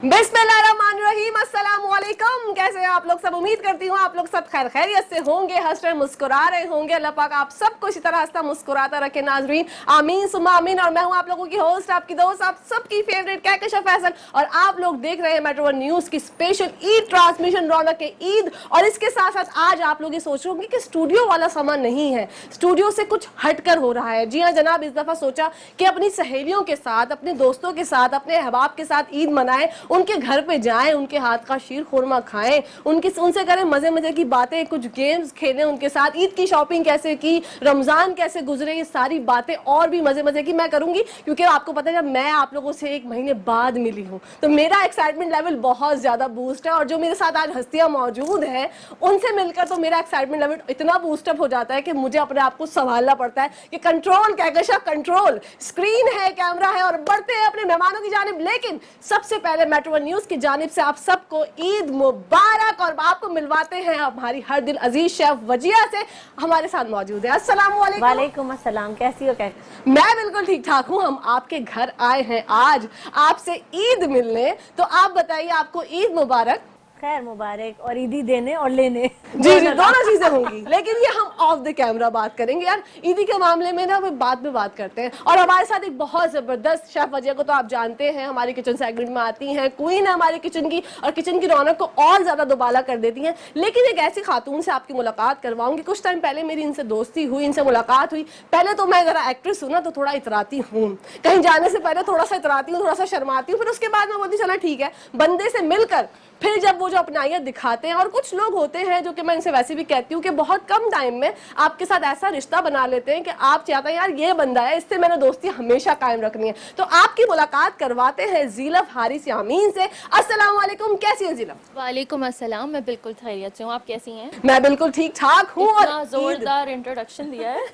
बिस्मिल्लाहिर्रहमानिर्रहीम, अस्सलाम वालेकुम। कैसे हैं आप लोग सब? उम्मीद करती हूँ आप लोग सब खैर खैरियत से होंगे, हंस रहे मुस्कुरा रहे होंगे। अल्लाह पाक आप सबको इसी तरह हंसता मुस्कुराता रखे नाजरीन, आमीन सुम्मा आमीन। और मैं हूँ आप लोगों की होस्ट, आपकी दोस्त, आप सबकी फेवरेट कहकशा फैसल, और आप लोग देख रहे हैं मेट्रो वन न्यूज की स्पेशल ईद ट्रांसमिशन, रौनक के ईद। और इसके साथ साथ आज आप लोग ये सोच रहे होंगे कि स्टूडियो वाला सामान नहीं है, स्टूडियो से कुछ हटकर हो रहा है। जी हाँ जनाब, इस दफा सोचा कि अपनी सहेलियों के साथ, अपने दोस्तों के साथ, अपने अहबाब के साथ ईद मनाएं, उनके घर पे जाएं, उनके हाथ का शीर खुरमा खाएं, उनसे करें मजे मजे की बातें, कुछ गेम्स खेलें उनके साथ। ईद की शॉपिंग कैसे की, रमजान कैसे गुजरे, ये सारी बातें और भी मजे मजे की मैं करूंगी, क्योंकि आपको पता है जब मैं आप लोगों से 1 महीने बाद मिली हूँ तो मेरा एक्साइटमेंट लेवल बहुत ज्यादा बूस्ट है। और जो मेरे साथ आज हस्तियां मौजूद हैं उनसे मिलकर तो मेरा एक्साइटमेंट लेवल इतना बूस्टअप हो जाता है कि मुझे अपने आप को संभालना पड़ता है कि कंट्रोल कहकशा कंट्रोल, स्क्रीन है, कैमरा है, और बढ़ते हैं अपने मेहमानों की जानिब। लेकिन सबसे पहले मेट्रो वन न्यूज की जानिब से आप सबको ईद मुबारक, और आपको मिलवाते हैं हमारी हर दिल अजीज शेफ वजिया से, हमारे साथ मौजूद है। अस्सलाम वालेकुम। वालेकुम अस्सलाम, कैसी हो? क्या मैं बिल्कुल ठीक ठाक हूँ। हम आपके घर आए हैं आज आपसे ईद मिलने, तो आप बताइए आपको ईद मुबारक। खैर मुबारक, और ईदी देने और लेने जी जी दोनों चीजें होंगी, लेकिन ये हम ऑफ द कैमरा बात करेंगे यार। ईदी के मामले में ना बाद में बात करते हैं। और हमारे साथ एक बहुत जबरदस्त शेफ वजिया को तो आप जानते हैं, हमारी किचन सेगमेंट में आती हैं, क्वीन है हमारे किचन की, और किचन की रौनक को और ज्यादा दुबाला कर देती हैं। लेकिन एक ऐसी खातून से आपकी मुलाकात करवाऊंगी। कुछ टाइम पहले मेरी इनसे दोस्ती हुई, इनसे मुलाकात हुई। पहले तो मैं जरा एक्ट्रेस हूँ ना तो थोड़ा इतराती हूँ, कहीं जाने से पहले थोड़ा सा इतराती हूँ, थोड़ा सा शर्माती हूँ, फिर उसके बाद मैं बोलती चला ठीक है, बंदे से मिलकर फिर जब वो जो अपनाइयत दिखाते हैं। और कुछ लोग होते हैं जो कि मैं इनसे वैसे भी कहती हूँ कि बहुत कम टाइम में आपके साथ ऐसा रिश्ता बना लेते हैं कि आप चाहते हैं यार ये बंदा है, इससे मैंने दोस्ती हमेशा कायम रखनी है। तो आपकी मुलाकात करवाते हैं ज़ीलफ हारिस यामीन से। अस्सलाम वालेकुम, कैसी हैं ज़ीलफ? वालेकुम अस्सलाम, मैं बिल्कुल खैरियत से हूँ। आप कैसी हैं? मैं बिल्कुल ठीक ठाक हूँ। और जोरदार इंट्रोडक्शन दिया है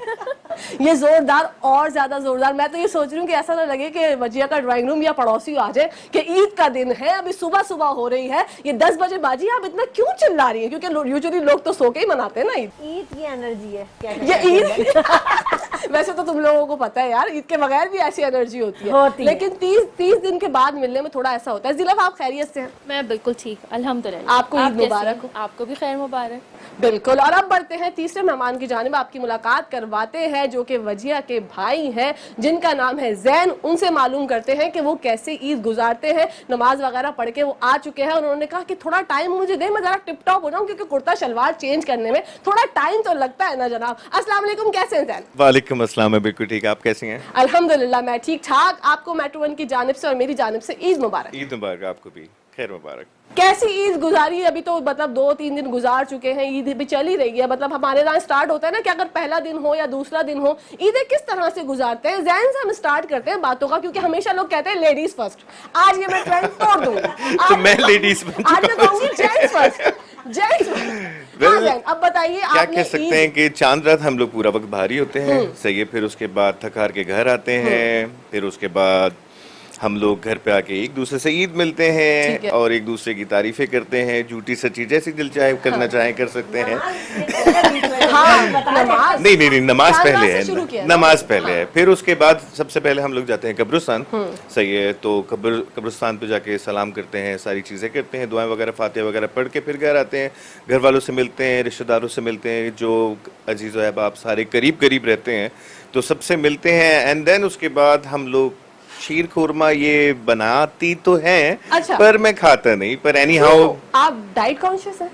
ये जोरदार और ज्यादा जोरदार। मैं तो ये सोच रही हूँ कि ऐसा ना लगे कि वजिया का ड्राइंग रूम या पड़ोसी आ जाए कि ईद का दिन है, अभी सुबह सुबह हो रही है, ये 10 बजे बाजी, आप इतना क्यों चिल्ला रही हैं? क्योंकि यूजुअली लोग तो सो के ही मनाते हैं ना ईद। ईद की एनर्जी है क्या? ये ईद वैसे तो तुम लोगों को पता है यार, ईद के बगैर भी ऐसी एनर्जी होती है, लेकिन 30 दिन के बाद मिलने में थोड़ा ऐसा होता है। ज़िलफ आप खैरियत से हैं? मैं बिल्कुल ठीक, अल्हम्दुलिल्लाह। आपको ईद मुबारक हो। आपको भी खैर मुबारक। बिल्कुल। और अब बढ़ते हैं तीसरे मेहमान की जानिब, आपकी मुलाकात करवाते हैं जो कि वजिया के भाई हैं, जिनका नाम है जैन। उनसे मालूम करते हैं कि वो कैसे ईद गुजारते हैं। नमाज वगैरह पढ़ के वो आ चुके हैं, उन्होंने कहा कि थोड़ा टाइम मुझे दे, मैं जरा टिप टॉप हो जाऊं, क्योंकि कुर्ता शलवार चेंज करने में थोड़ा टाइम तो लगता है ना जनाब। अस्सलाम वालेकुम, कैसे हैं जैन? वालेकुम अस्सलाम, मैं बिल्कुल ठीक। आप कैसी हैं? अल्हम्दुलिल्लाह मैं ठीक ठाक। आपको मेट्रो वन की जानिब से और मेरी जानिब से ईद मुबारक। ईद मुबारक, आपको भी खैर मुबारक। कैसी ईद गुजारी? अभी तो मतलब 2-3 दिन गुजार चुके हैं, ईद भी चल ही रही है। मतलब हमारे यहाँ स्टार्ट होता है ना कि अगर पहला दिन हो या दूसरा दिन हो, ईदें किस तरह से गुजारते हैं? जैन से हम स्टार्ट करते हैं बातों का, क्योंकि हमेशा लोग कहते हैं लेडीज फर्स्ट। आज ये मैं ट्रेंड तोड़ दूंगी। तो मैं लेडीज आज मैं कहूंगी जेंट्स फर्स्ट, जेंट्स फर्स्ट। अब बताइए, क्या कह सकते हैं कि चांद रात हम लोग पूरा वक्त भारी होते हैं, सही है। फिर उसके बाद थक हार के घर आते हैं, फिर उसके बाद हम लोग घर पे आके एक दूसरे से ईद मिलते हैं और एक दूसरे की तारीफें करते हैं, झूठी सच्ची जैसी दिल चाहे करना चाहे कर सकते हैं। नहीं, नमाज पहले है, नमाज पहले है। फिर उसके बाद सबसे पहले हम लोग जाते हैं कब्रिस्तान, सही है। तो कब्रिस्तान पे जाके सलाम करते हैं, सारी चीज़ें करते हैं, दुआएं वगैरह फातिहा वगैरह पढ़ के फिर घर आते हैं, घर वालों से मिलते हैं, रिश्तेदारों से मिलते हैं, जो अजीज़ व अहबाब सारे करीब करीब रहते हैं तो सबसे मिलते हैं। एंड देन उसके बाद हम लोग शीर खुरमा ये बनाती तो हैं, अच्छा। पर मैं खाता नहीं। पर एनी हाउ, आप डाइट कॉन्शियस हैं?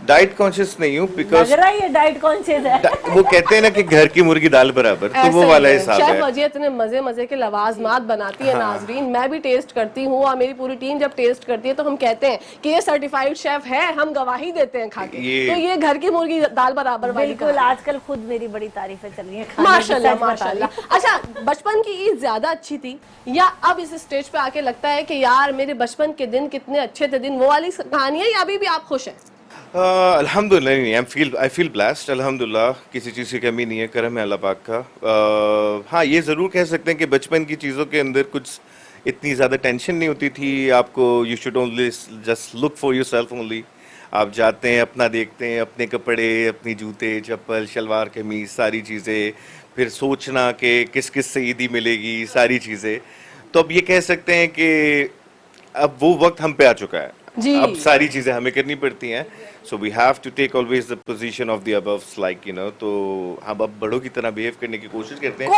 डाइट कॉन्शियस नहीं हूँ, बिकॉज लग रहा है ये डाइट कॉन्शियस है। वो कहते हैं ना कि घर की मुर्गी दाल बराबर, तो वो वाला हिसाब शेफ है। वजिया इतने मजे मजे के लवाजमात बनाती है नाजरीन, मैं भी टेस्ट करती हूँ और मेरी पूरी टीम जब टेस्ट करती है तो हम कहते हैं कि ये सर्टिफाइड शेफ है, हम गवाही देते हैं खा के। तो ये घर की मुर्गी दाल बराबर वाली। बिल्कुल, आजकल खुद मेरी बड़ी तारीफें चल रही हैं माशाल्लाह माशाल्लाह। अच्छा, बचपन की ईद ज्यादा अच्छी थी या अब इस स्टेज पे आके लगता है कि यार मेरे बचपन के दिन कितने अच्छे थे दिन, वो वाली कहानी है, या अभी भी आप खुश हैं? अल्हम्दुलिल्लाह, आई फील ब्लेस्ड। अल्हम्दुलिल्लाह, किसी चीज़ की कमी नहीं है, करम है अल्लाह पाक का। हाँ, ये ज़रूर कह सकते हैं कि बचपन की चीज़ों के अंदर कुछ इतनी ज़्यादा टेंशन नहीं होती थी। आपको you should only just look for yourself only. आप जाते हैं, अपना देखते हैं, अपने कपड़े, अपनी जूते चप्पल शलवार कमीज सारी चीज़ें, फिर सोचना कि किस किस से ईदी मिलेगी, सारी चीज़ें। तो अब ये कह सकते हैं कि अब वो वक्त हम पे आ चुका है, जी। अब सारी चीजें हमें करनी पड़ती हैं, so we have to take always the position of the aboves, like you know, तो हम अब बड़ों की तरह बिहेव करने की कोशिश करते हैं,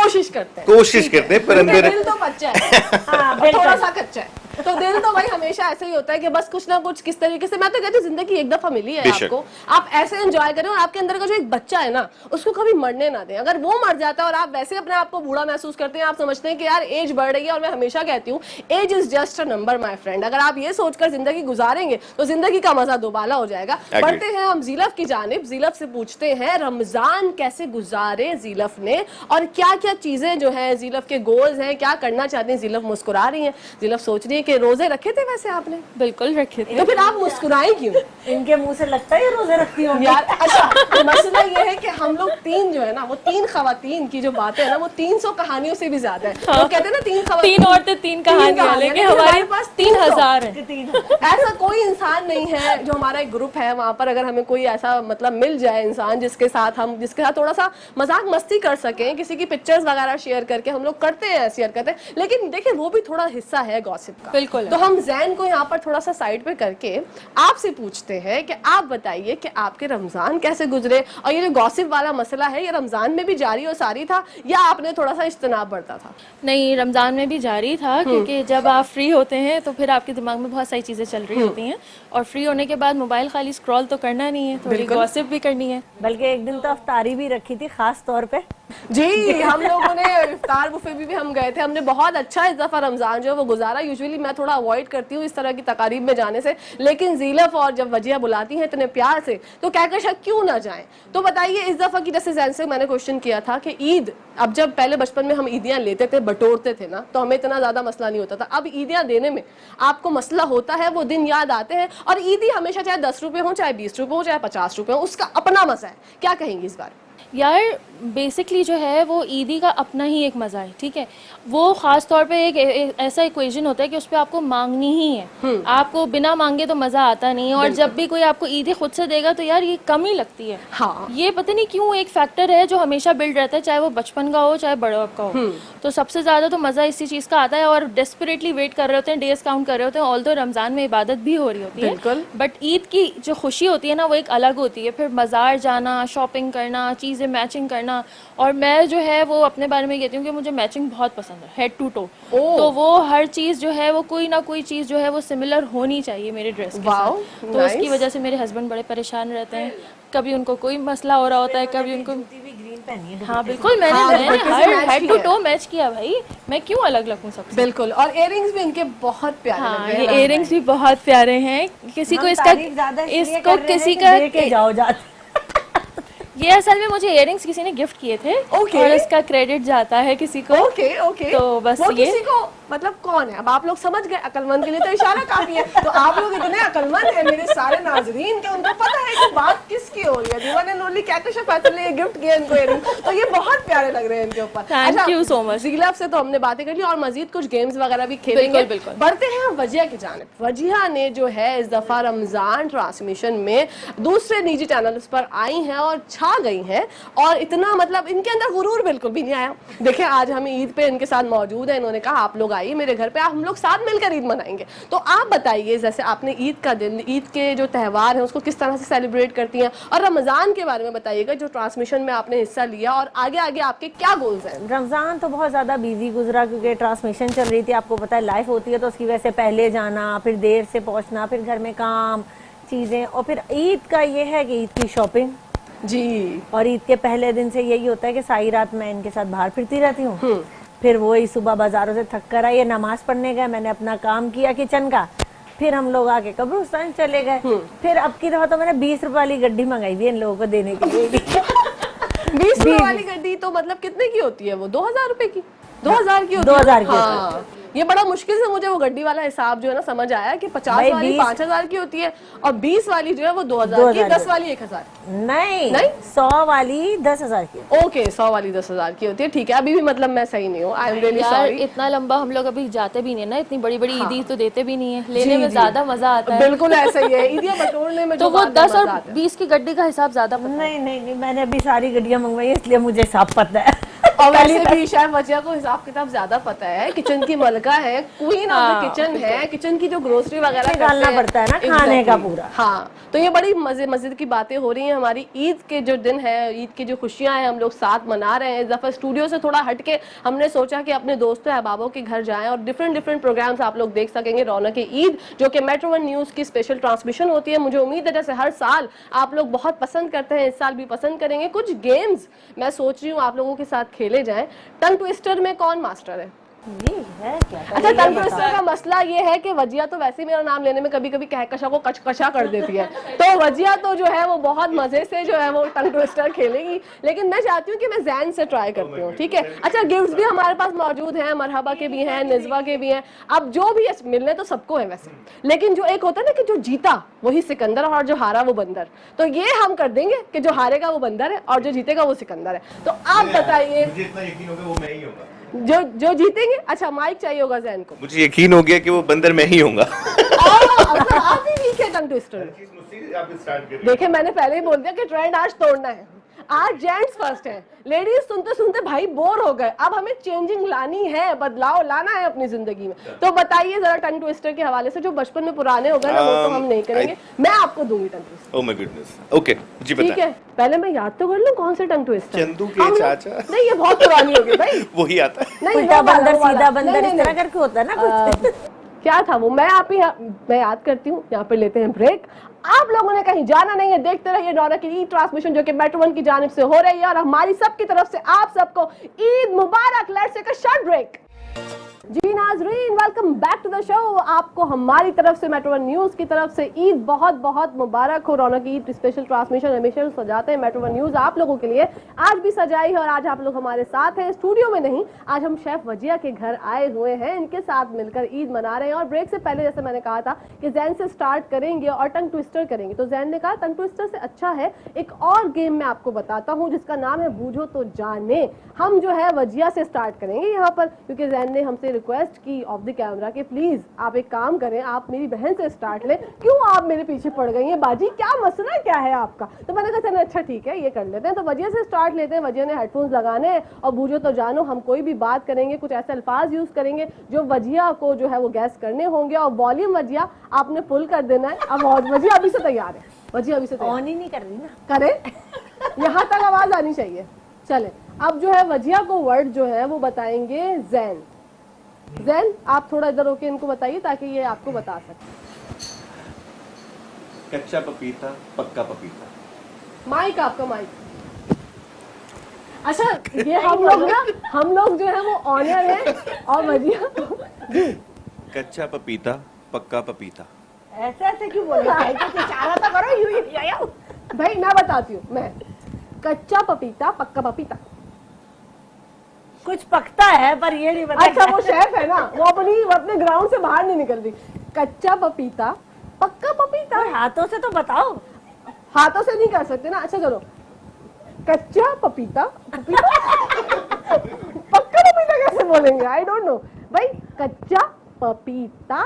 कोशिश करते हैं पर अंदर दिल तो बच्चा है हाँ, थोड़ा सा कच्चा है, तो दिल तो भाई हमेशा ऐसे ही होता है कि बस कुछ ना कुछ किस तरीके से, मैं तो कहती हूँ जिंदगी एक दफा मिली है बेशक। आपको, आप ऐसे एंजॉय करें और आपके अंदर का जो एक बच्चा है ना उसको कभी मरने ना दें। अगर वो मर जाता है और आप वैसे अपने आप को बूढ़ा महसूस करते हैं, आप समझते हैं कि यार एज बढ़ रही है, और मैं हमेशा कहती हूँ age is just a number my friend, अगर आप ये सोचकर जिंदगी गुजारेंगे तो जिंदगी का मजा दोबाला हो जाएगा। बढ़ते हैं हम जीलफ की जानिब, जीलफ से पूछते हैं रमजान कैसे गुजारे जीलफ ने, और क्या क्या चीजें जो है जीलफ के गोल्स हैं, क्या करना चाहती हैं जीलफ। मुस्कुरा रही हैं जीलफ, सोच रही है कि रोजे रखे थे वैसे आपने, बिल्कुल रखे थे। तो फिर आप मुस्कुराएं क्यों? इनके मुंह से लगता है ये रोजे रखती होंगी यार अच्छा, तो मसला ये है कि हम लोग तीन जो है ना, वो तीन खवातीन की जो बातें है ना, वो 300 कहानियों से भी ज्यादा है। वो कहते हैं ना तीन औरतें तीन कहानियां, लेकिन हमारे पास 3000 है। ऐसा कोई इंसान नहीं है जो हमारा एक ग्रुप है वहां पर, अगर हमें कोई ऐसा मतलब मिल जाए इंसान जिसके साथ थोड़ा सा मजाक मस्ती कर सकें, किसी की पिक्चर्स वगैरह शेयर करके, हम लोग करते हैं ऐसी हरकतें, लेकिन देखिए वो भी थोड़ा हिस्सा है गॉसिप का। बिल्कुल। तो हम जैन को यहाँ पर थोड़ा सा साइड पे करके आपसे पूछते हैं कि आप बताइए कि आपके रमजान कैसे गुजरे, और ये जो गॉसिप वाला मसला है ये रमजान में भी जारी और सारी था या आपने थोड़ा सा इज्तनाब बरता था? नहीं, रमज़ान में भी जारी था, क्योंकि जब आप फ्री होते हैं तो फिर आपके दिमाग में बहुत सारी चीज़ें चल रही होती हैं, और फ्री होने के बाद मोबाइल खाली स्क्रॉल तो करना नहीं है, थोड़ी गॉसिप भी करनी है। बल्कि एक दिन तो अफ्तारी भी रखी थी खास तौर पे। जी, हम लोगों ने इफ्तार बुफे भी हम गए थे, हमने बहुत अच्छा इस दफा रमजान जो है वो गुजारा। यूजुअली मैं थोड़ा अवॉइड करती हूँ इस तरह की तकारीब में जाने से, लेकिन जीलफ और जब वजिया बुलाती हैं इतने प्यार से तो कहकशा क्यों ना जाएं। तो बताइए इस दफा की, जैसे जैन से मैंने क्वेश्चन किया था कि ईद, अब जब पहले बचपन में हम ईदियां लेते थे, बटोरते थे ना, तो हमें इतना ज्यादा मसला नहीं होता था। अब ईदियां देने में आपको मसला होता है, वो दिन याद आते हैं, और ईदी हमेशा चाहे 10 रुपए हो, चाहे 20 रुपए हो, चाहे 50 रुपए हो, उसका अपना मजा है। क्या कहेंगी इस बार? यार बेसिकली जो है वो ईदी का अपना ही एक मज़ा है, ठीक है। वो ख़ास तौर पे एक ऐसा इक्वेशन होता है कि उस पर आपको मांगनी ही है, आपको बिना मांगे तो मज़ा आता नहीं है, और जब भी कोई आपको ईदी खुद से देगा तो यार ये कम ही लगती है। हाँ। ये पता नहीं क्यों एक फैक्टर है जो हमेशा बिल्ड रहता है, चाहे वो बचपन का हो चाहे बड़ा का हो। तो सबसे ज़्यादा तो मज़ा इसी चीज़ का आता है, और डेस्परेटली वेट कर रहे होते हैं, डेज काउंट कर रहे होते हैं। ऑल तो रमज़ान में इबादत भी हो रही होती है, बट ईद की जो खुशी होती है ना वो एक अलग होती है। फिर बाजार जाना, शॉपिंग करना, चीज़ें मैचिंग करना, और मैं जो है वो अपने बारे में कहती हूँ कि मुझे मैचिंग बहुत पसंद है, हेड टू टो। तो वो हर चीज़ जो है वो कोई ना कोई चीज़ जो है वो सिमिलर होनी चाहिए मेरे ड्रेस के साथ। तो उसकी वजह से मेरे हस्बैंड बड़े परेशान रहते हैं, कभी उनको कोई मसला हो रहा होता है, कभी उनको। हाँ बिल्कुल, मैंने हर हेड टू टो मैच किया भाई, मैं क्यों अलग लगूं सबसे। बिल्कुल, और इयररिंग्स भी इनके बहुत प्यारे लग रहे हैं। ये इयररिंग्स भी बहुत प्यारे हैं, किसी को इसको किसी का जाओ जाते। ये असल में मुझे इयररिंग्स किसी ने गिफ्ट किए थे, और इसका क्रेडिट जाता है किसी को। ओके। तो बस वो ये किसी को मतलब कौन है? अब आप लोग समझ गए, अकलमंद के लिए तो इशारा काफी है। तो आप लोग इतने अकलमंद हैं मेरे सारे नाजरीन के, उनको पता है कि बात किसकी हो रही है। दीवान एंड ओनली कहकशा फैसल ने गिफ्ट किया इनको इयररिंग, तो ये बहुत प्यारे लग रहे हैं इनके ऊपर। Thank you so much. जीलफ से तो हमने बातें कर ली, और मजीद कुछ गेम्स वगैरह भी खेलेंगे। बिल्कुल। बढ़ते हैं हम वजिया की जानिब। वजिया ने जो है इस दफा रमजान ट्रांसमिशन में दूसरे निजी चैनल्स पर आई हैं और छा गई हैं, और इतना मतलब इनके अंदर गुरूर बिल्कुल भी नहीं आया। देखिए आज हम ईद पे इनके साथ मौजूद हैं, इन्होंने कहा आप लोग आइए मेरे घर पे, हम लोग साथ मिलकर ईद मनाएंगे। तो आप बताइए, जैसे आपने ईद का दिन, ईद के जो त्यौहार हैं उसको किस तरह से सेलिब्रेट करती हैं, और रमजान के बारे में बताइएगा जो ट्रांसमिशन में आपने हिस्सा लिया, और आगे आगे आपके क्या गोल्स हैं? रमजान तो बहुत ज्यादा बिजी गुजरा, क्योंकि ट्रांसमिशन चल रही थी, आपको पता है लाइव होती है तो उसकी वजह से पहले जाना, फिर देर से पहुंचना, फिर घर में काम चीजें, और फिर ईद का ये है कि ईद की शॉपिंग जी। और ईद के पहले दिन से यही होता है कि सारी रात मैं इनके साथ बाहर फिरती रहती हूँ। फिर वही सुबह बाजारों से थक कर आई, नमाज पढ़ने गए, मैंने अपना काम किया किचन का, फिर हम लोग आके कब्रिस्तान चले गए। फिर अब की दफा तो मैंने 20 रुपए वाली गड्डी मंगाई थी इन लोगों को देने के लिए। 20 रुपए वाली गड्डी तो मतलब कितने की होती है वो? 2000 रुपए की? 2000 की होती है? 2000 की हाँ। ये बड़ा मुश्किल से मुझे वो गड्डी वाला हिसाब जो है ना समझ आया कि 50 वाली 5000 की होती है, और 20 वाली जो है वो 2000 की, 10 वाली 1000। नहीं 100 वाली 10,000 की। ओके, 100 वाली 10,000 की होती है, ठीक है। अभी भी मतलब मैं सही नहीं हूँ, आई एम रियली सॉरी। इतना लंबा हम लोग अभी जाते भी नहीं है ना, इतनी बड़ी बड़ी ईदी तो देते भी नहीं है, लेने में ज्यादा मजा आता है। बिल्कुल ऐसा ही है, ईदियां बटोरने में तो वो 10 और 20 की गड्डी का हिसाब ज्यादा नहीं, मैंने अभी सारी गड्डियां मंगवाई इसलिए मुझे हिसाब पता है। और वैसे भी शेफ वजिया को हिसाब किताब ज्यादा पता है, किचन की मलका है, क्वीन ऑफ द किचन है, किचन की जो ग्रोसरी वगैरह निकालना पड़ता है ना खाने का पूरा। हाँ, तो ये बड़ी मजे की बातें हो रही हैं। हमारी ईद के जो दिन है, ईद की जो खुशियां हैं, हम लोग साथ मना रहे हैं। इस दफा स्टूडियो से थोड़ा हटके हमने सोचा कि अपने दोस्तों अहबाबों के घर जाएं और डिफरेंट प्रोग्राम्स आप लोग देख सकेंगे। रौनक ईद जो कि मेट्रो वन न्यूज की स्पेशल ट्रांसमिशन होती है। मुझे उम्मीद है जैसे हर साल आप लोग बहुत पसंद करते हैं, इस साल भी पसंद करेंगे। कुछ गेम्स मैं सोच रही हूँ आप लोगों के साथ खेले जाएं। टंग ट्विस्टर में कौन मास्टर है? ये है क्या? अच्छा, टंग ट्विस्टर का मसला ये है कि वजिया तो वैसे ही मेरा नाम लेने में कभी कभी कहकशा को कचकशा कर देती है, तो वजिया तो जो है वो बहुत मजे से जो है वो टंग ट्विस्टर खेलेगी, लेकिन मैं चाहती हूँ कि मैं जैन से ट्राई करती हूँ, ठीक है? अच्छा, गिफ्ट्स भी हमारे पास मौजूद हैं, मरहबा के भी हैं, निज़वा के भी हैं। अब जो भी मिलने तो सबको है वैसे, लेकिन जो एक होता है ना कि जो जीता वही सिकंदर और जो हारा वो बंदर, तो ये हम कर देंगे कि जो हारेगा वो बंदर है और जो जीतेगा वो सिकंदर है। तो आप बताइए, मुझे इतना यकीन होगा वो मैं ही होगा जो जीतेंगे। अच्छा, माइक चाहिए होगा जैन को। मुझे यकीन हो गया कि वो बंदर मैं ही होऊंगा। आप ही वीक है टंग ट्विस्टर। देखिए, मैंने पहले ही बोल दिया कि ट्रेंड आज तोड़ना है। आज जेंट्स फर्स्ट है, लेडीज सुनते सुनते भाई बोर हो गए। अब हमें चेंजिंग लानी है, बदलाव लाना है अपनी जिंदगी में। तो बताइए जरा टंग ट्विस्टर के हवाले से, जो बचपन में पुराने हो गए ना वो तो हम नहीं करेंगे, मैं आपको दूंगी tongue twister. Oh my goodness, okay जी बताएं। ठीक है, पहले मैं याद तो कर लूं कौन से टंग ट्विस्टर। चंदू के चाचा। नहीं, ये बहुत पुरानी हो गई भाई। वही आता है। नहीं, उल्टा वो वाला, बंदर वो वाला। सीधा बंदर नहीं, इस तरह करके होता है ना कुछ। क्या था वो, मैं याद करती हूँ। यहाँ पे लेते हैं ब्रेक। आप लोगों ने कहीं जाना नहीं है, देखते रहिए रौनक की ईद ट्रांसमिशन जो कि मेट्रो वन की जानिब से हो रही है, और हमारी सबकी तरफ से आप सबको ईद मुबारक। Let's take a short break. जी नाजरीन, welcome back to the show. आपको हमारी तरफ से, मेट्रो वन न्यूज की तरफ से ईद बहुत बहुत मुबारक हो। रौनक ईद स्पेशल ट्रांसमिशन हमेशा सजाते हैं मेट्रो वन न्यूज आप लोगों के लिए। आज भी सजाई है और आज आप लोग हमारे साथ हैं, स्टूडियो में नहीं। आज हम शेफ वजिया के घर आए हुए हैं, इनके साथ मिलकर ईद मना रहे हैं। और ब्रेक से पहले जैसे मैंने कहा था कि जैन से स्टार्ट करेंगे और टंग ट्विस्टर करेंगे, तो जैन ने कहा टंग ट्विस्टर से अच्छा है एक और गेम मैं आपको बताता हूँ जिसका नाम है बूझो तो जाने। हम जो है वजिया से स्टार्ट करेंगे यहाँ पर, क्योंकि जैन ने हमसे रिक्वेस्ट की ऑफ द कैमरा कि प्लीज आप एक काम करें, आप मेरी बहन से स्टार्ट लें। क्यों आप मेरे पीछे पड़ गई हैं बाजी, क्या मसला क्या है आपका? तो मैंने कहा चलो अच्छा ठीक है, ये कर लेते हैं। तो वजिया से स्टार्ट लेते हैं। वजिया ने हेडफोन्स लगाने हैं और बूझो तो जानो हम कोई भी बात करेंगे, कुछ ऐसे अल्फाज यूज करेंगे जो वजिया को जो है वो गैस करने होंगे। और वॉल्यूम वजिया आपने फुल कर देना है। अब वजिया अभी से तैयार है, वजिया अभी से ऑन ही नहीं कर रही ना। करे यहाँ तक आवाज आनी चाहिए। चले, अब जो है वजिया को वर्ड जो है वो बताएंगे जैन। जैन, आप थोड़ा इधर होके इनको बताइए ताकि ये आपको बता सके। कच्चा पपीता, पक्का पपीता। माइक आपका माइक। अच्छा, ये हम लोग जो है वो ऑनर है और वजिया जी। कच्चा पपीता, पक्का पपीता। ऐसे ऐसे क्यों बोल रहा है? कुछ इशारा तो करो। यूं भाई मैं बताती हूँ, मैं कच्चा पपीता, पक्का पपीता। कुछ पकता है पर ये नहीं पता। अच्छा, वो शेफ है ना, वो अपने ग्राउंड से बाहर नहीं निकल रही। कच्चा पपीता, पक्का पपीता। हाथों से तो बताओ। हाथों से नहीं कर सकते ना। अच्छा चलो, कच्चा पपीता, पक्का पपीता कैसे बोलेंगे? आई डोंट नो भाई। कच्चा पपीता,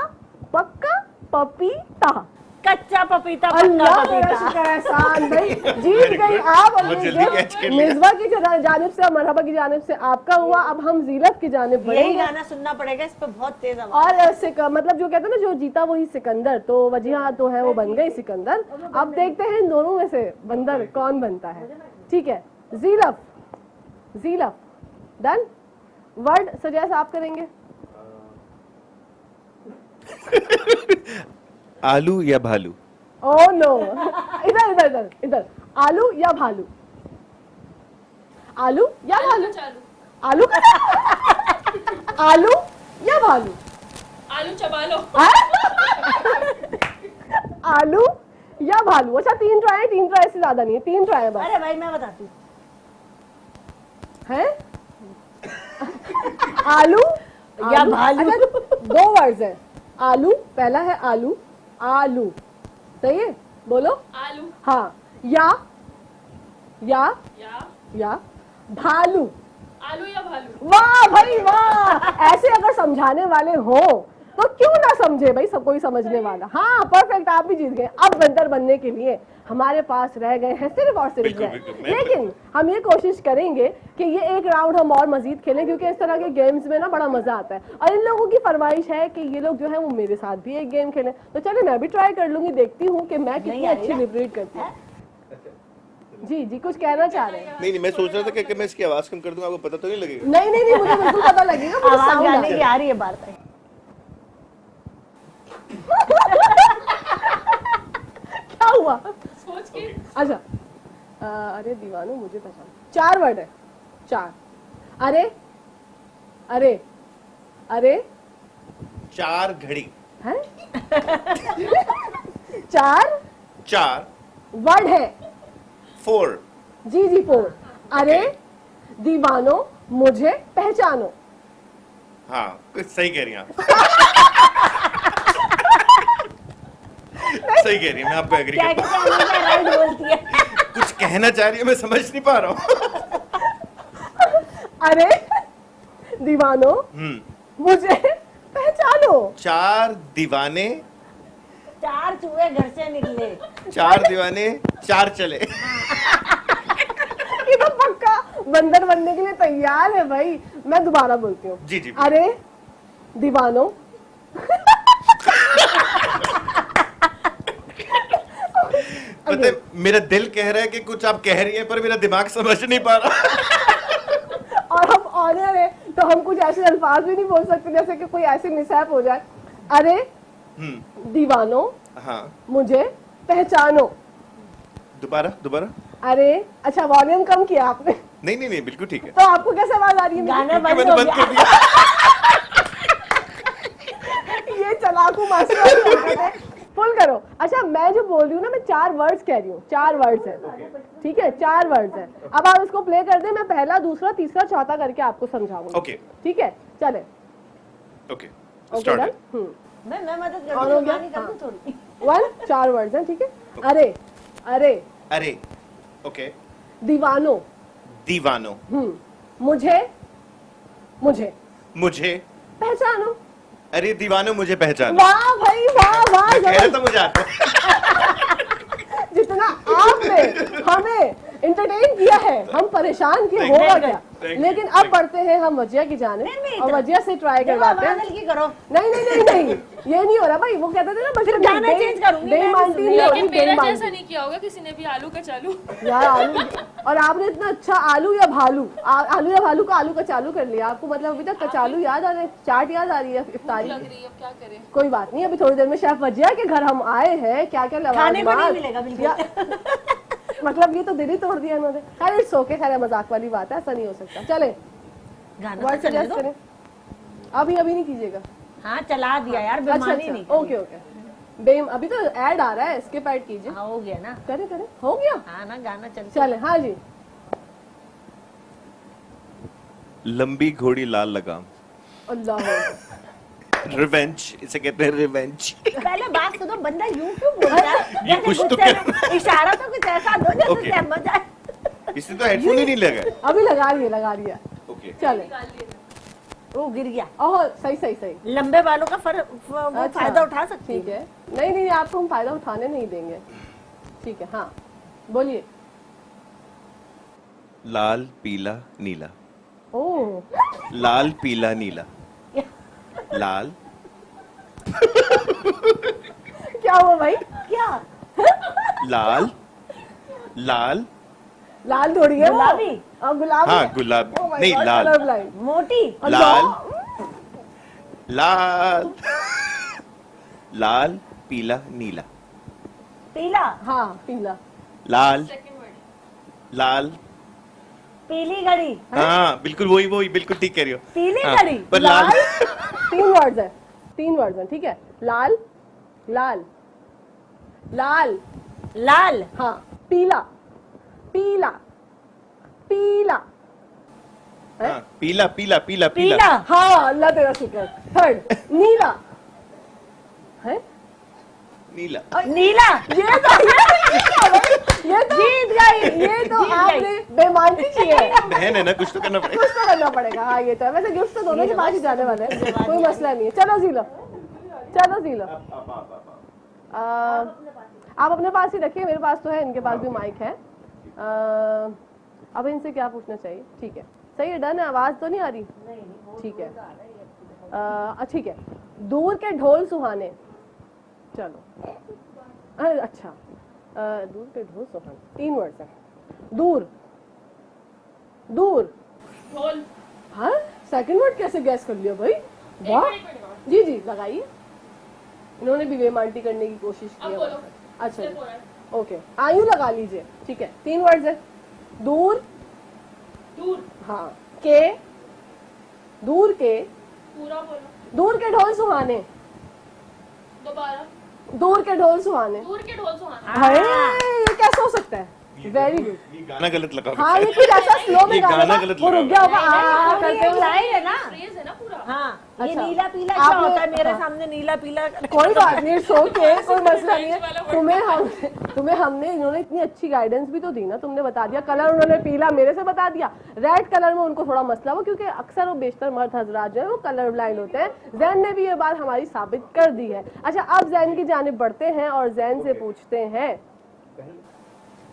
पक्का पपीता। कच्चा पपीता, पक्का अल्लाह पपीता। एहसान भाई, जीत गई आप। निज़वा की जानिब से, मरहबा की जानिब से आपका हुआ। अब हम ज़ीनत की जानिब यही बढ़ेंगे। गाना सुनना पड़ेगा, इस पे बहुत तेज आवाज। और मतलब जो कहते हैं ना, जो जीता वही सिकंदर, तो वजिया तो है वो बन गई सिकंदर। अब देखते हैं इन दोनों में से बंदर कौन बनता है। ठीक है, Zilaf, Zilaf done. Word suggest आप करेंगे। आलू या भालू? ओह नो, इधर इधर इधर इधर। आलू या भालू? आलू या भालू? आलू आलू या भालू? आलू चबा लो। आलू या भालू? अच्छा, 3 ट्राई, 3 ट्राई से ज्यादा नहीं है, 3 ट्राई बस। अरे भाई मैं बताती हूँ। है आलू या भालू? अच्छा, 2 वर्ड्स हैं। आलू, पहला है आलू, आलू सही है, बोलो। आलू। हाँ, या भालू। आलू या भालू? वाह भाई वाह। ऐसे अगर समझाने वाले हो तो क्यों ना समझे भाई, सब कोई समझने वाला। हाँ परफेक्ट, आप भी जीत गए। अब बंदर बनने के लिए हमारे पास रह गए हैं सिर्फ और सिर्फ बिल्कुल, जय। बिल्कुल, लेकिन हम ये कोशिश करेंगे कि ये एक राउंड हम और मजीद खेलें, क्योंकि इस तरह के गेम्स में ना बड़ा मजा आता है। और इन लोगों की फरमाइश है कि ये लोग जो है वो मेरे साथ भी एक गेम खेलें। तो चलिए मैं भी ट्राई कर लूंगी, देखती हूँ कि मैं कितनी अच्छी लिबरेट करती हूँ। जी जी कुछ कहना चाह रहे हैं? नहीं, मैं सोच रहा था कि मैं इसकी आवाज कम कर दूंगा, आपको पता तो नहीं लगेगा। नहीं नहीं नहीं, मुझे बिल्कुल पता लगेगा, मुझे आवाज sound गाने आता की आ रही है बार बार। क्या हुआ? सोच के अच्छा अरे दीवानो मुझे पहचान, 4 वर्ड है, 4। अरे अरे अरे 4 घड़ी, हैं? 4 वर्ड है। 4। जी जी 4। अरे दीवानो मुझे पहचानो। हाँ कुछ सही कह रही हैं आप। सही कह रही है, मैं आपको एग्री क्या करता हूँ। क्या राइट बोलती है। कुछ कहना चाह रही है, मैं समझ नहीं पा रहा हूँ। अरे दीवानो मुझे पहचानो। 4 दीवाने, 4 चूहे घर से निकले। 4 दीवाने 4 चले। ये तो पक्का बंदर बनने के लिए तैयार है भाई। मैं दोबारा बोलती हूँ। जी जी। अरे दीवानो पता है, मेरा दिल कह रहा है कि कुछ आप कह रही हैं, पर मेरा दिमाग समझ नहीं पा रहा। और हम ऑनर है तो हम कुछ ऐसे अल्फाज भी नहीं बोल सकते जैसे कि कोई ऐसे मिसहैप हो जाए। अरे दीवानो हाँ मुझे पहचानो। दोबारा दोबारा। अरे अच्छा वॉल्यूम कम किया आपने, नहीं नहीं नहीं, बिल्कुल ठीक है। तो आपको कैसे आवाज आ रही है मेरी? गाना क्योंकि बंद मैंने हो बंद कर गया। दिया। ये चलाकू मास्टर वाली हरकत है। फुल करो। अच्छा मैं जो बोल रही हूँ ना, मैं 4 वर्ड्स कह रही हूँ, 4 वर्ड्स है, ठीक है 4 वर्ड्स है। अब आप इसको प्ले कर दे, मैं पहला दूसरा तीसरा चौथा करके आपको समझाऊंगी। ओके ठीक है चले। Okay okay start. डन। मैं मदद और हो गया? कर दूं थोड़ी। 1 4 वर्ड्स हैं, ठीक है। अरे अरे अरे ओके। दीवानो दीवानो मुझे मुझे मुझे पहचानो। अरे दीवानो मुझे पहचानो। वाह भाई वाह वाह, मैं कह रहा जबरदस्त। था मुझे आता है। जितना आपने हमें एंटरटेन किया है, हम परेशान किए, Thank you, होगा क्या। thank you, लेकिन thank अब you. बढ़ते हैं हम वजिया की जाने, नहीं, और वजिया से ट्राई देखो, करवाते आवाज हैं। हल्की करो। नहीं नहीं नहीं नहीं, ये नहीं हो रहा भाई। वो कहते थे ना बचपन में, गाना change करूंगी मैं, बेईमानती नहीं लेकिन होगी, मेरा बेईमानती। जैसा नहीं किया होगा किसी ने भी आलू का चालू। यार आलू, और आपने इतना अच्छा आलू या भालू, आलू या भालू का आलू का चालू कर लिया। आपको मतलब अभी तक कचालू याद आ रहा है, चाट याद आ रही है इफ्तारी लग की। रही है, अब क्या करें। कोई बात नहीं, अभी थोड़ी देर में शेफ वजिया के घर हम आए हैं। क्या क्या खाने को नहीं लवाजमात। मिलेगा बिल्कुल। मतलब ये तो दिल ही तोड़ दिया इन्होंने। खैर इट्स ओके, खैर मजाक वाली बात है, ऐसा नहीं हो सकता। चले गाना वर्ड तो चलने सजेस्ट दो। करें। अभी नहीं कीजिएगा। हाँ चला दिया यार, अच्छा बेईमानी नहीं अच्छा ओके ओके। अभी तो ऐड आ रहा है, स्किप ऐड कीजिए। हाँ हो गया ना। करें करें, हो गया। हाँ ना गाना चल। चले हाँ जी। लंबी घोड़ी लाल लगाम। अल्लाह रिवेंज, इसे कहते हैं रिवेंज। पहले बात सुनो, बंदा यूं क्यों बोलता है? ये जैसे कुछ तो गुस्से में इशारा तो कुछ ऐसा दो जैसे Okay. समझ आए। इसने तो हेडफोन ही नहीं लगा। अभी लगा रही है। ओके चले वो गिर गया। ओह सही सही सही। लंबे बालों का वो अच्छा, फायदा उठा सकती ठीक है। नहीं नहीं आपको हम फायदा उठाने नहीं देंगे। ठीक है हाँ बोलिए। लाल पीला नीला। ओह लाल पीला नीला। लाल क्या हुआ भाई? क्या? लाल लाल लाल थोड़ी है वो। गुलाबी? और गुलाबी हाँ है। गुलाब Oh my नहीं God, लाल color blind। मोटी? लाल लाल लाल पीला नीला। पीला? हाँ पीला। लाल लाल पीली घड़ी? हाँ बिल्कुल वही वही, बिल्कुल ठीक कह रही हो। पीली हाँ, घड़ी? पर लाल 3 वर्ड्स है, 3 वर्ड्स हैं, ठीक है। लाल लाल लाल लाल? हाँ पीला पीला पीला है? हाँ, पीला पीला पीला पीला? पीला। हाँ अल्लाह तेरा शुक्र। 3rd नीला है। नीला नीला? ये तो ये तो जीत गई। ये तो जीत आपने गई। बेईमानी की है। बहन है ना, कुछ तो करना पड़ेगा। कुछ तो करना पड़ेगा। हाँ ये तो है। वैसे गिफ्ट तो दोनों के पास ही जाने वाले हैं, कोई मसला नहीं है। चलो जी लो चलो जीलो, आप अपने पास ही रखिए, मेरे पास तो है, इनके पास भी माइक है। अब इनसे क्या पूछना चाहिए? ठीक है, सही है, डन है। आवाज तो नहीं आ रही? ठीक है, ठीक है। दूर के ढोल सुहाने, चलो अच्छा, दूर के ढोल सुहाने 3 वर्ड्स है। दूर, दूर, ढोल। हाँ, सेकंड वर्ड कैसे गैस कर लिया भाई? वाह, जी जी लगाइए। इन्होंने भी बेमानती करने की कोशिश की है। अच्छा जी, ओके, आयु लगा लीजिए। ठीक है, 3 वर्ड्स है। दूर, दूर, हाँ, के, दूर के, पूरा बोलो। दूर के ढोल सुहाने, दोबारा। दूर के ढोल सुहाने। दूर के ढोल सुहाना। अरे ये कैसे हो सकता है? Very good. ये गाना गलत लगा। हाँ, ये कुछ ऐसा स्लो में ये गाना गाना था, गलत वो रुक गया होगा नहीं, करते हुए। लाइन है ना। फ्रेज है ना पूरा। हाँ, ये अच्छा। नीला पीला क्या आपने- होता है मेरे हाँ। सामने नीला पीला? कोई बात नहीं, सो के कोई मसला नहीं है। तुम्हें हमने इन्होंने इतनी अच्छी गाइडेंस भी तो दी ना, तुमने बता दिया कलर, उन्होंने पीला मेरे से बता दिया, रेड कलर में उनको थोड़ा मसला हो, क्योंकि अक्सर वो बेशतर मर्द हजरात जो है वो कलर ब्लाइंड होते हैं। जैन ने भी ये बात हमारी साबित कर दी है। अच्छा, अब जैन की जानिब बढ़ते हैं और जैन से पूछते हैं।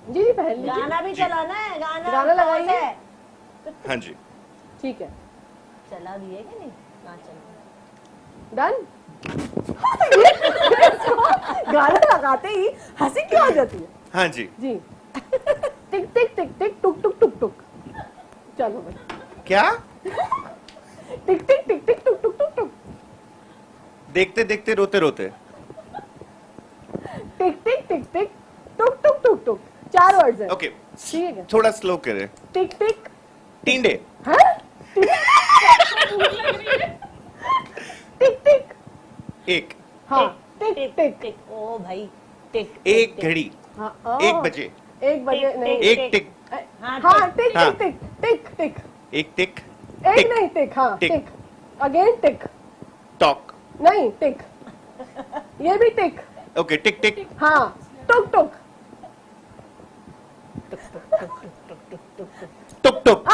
जी जी, पहन लीजिए। गाना भी चलाना है, गाना लगाइए। हाँ जी, ठीक है, चला भी है कि नहीं? हाँ, चलो। डन। गाना लगाते ही हंसी क्यों आ जाती है? हाँ जी। जी, टिक टिक टिक टिक टुक टुक टुक टुक। चलो भाई, क्या? टिक टिक टिक टिक टुक टुक टुक टुक। देखते देखते रोते रोते। टिक टिक टिक टिक टुक टुक टुक टुक। 4 वर्ड्स हैं। ओके, ठीक है, थोड़ा स्लो करे। टिक टिक, टिंडे। हाँ, टिक टिक, एक, हाँ, टिक टिक, टिक, ओ भाई, टिक। एक घड़ी, हाँ, 1 बजे, 1 बजे नहीं, एक टिक, हाँ, टिक हाँ। टिक टिक टिक टिक, एक टिक, एक टिक, नहीं, टिक, हाँ, टिक। टिक, अगेन टिक, टॉक। नहीं, टिक, ये भी टिक, ओके, टिक टिक, हाँ, टुक टुक, टुक टुक, टिक टिक टुक टुक।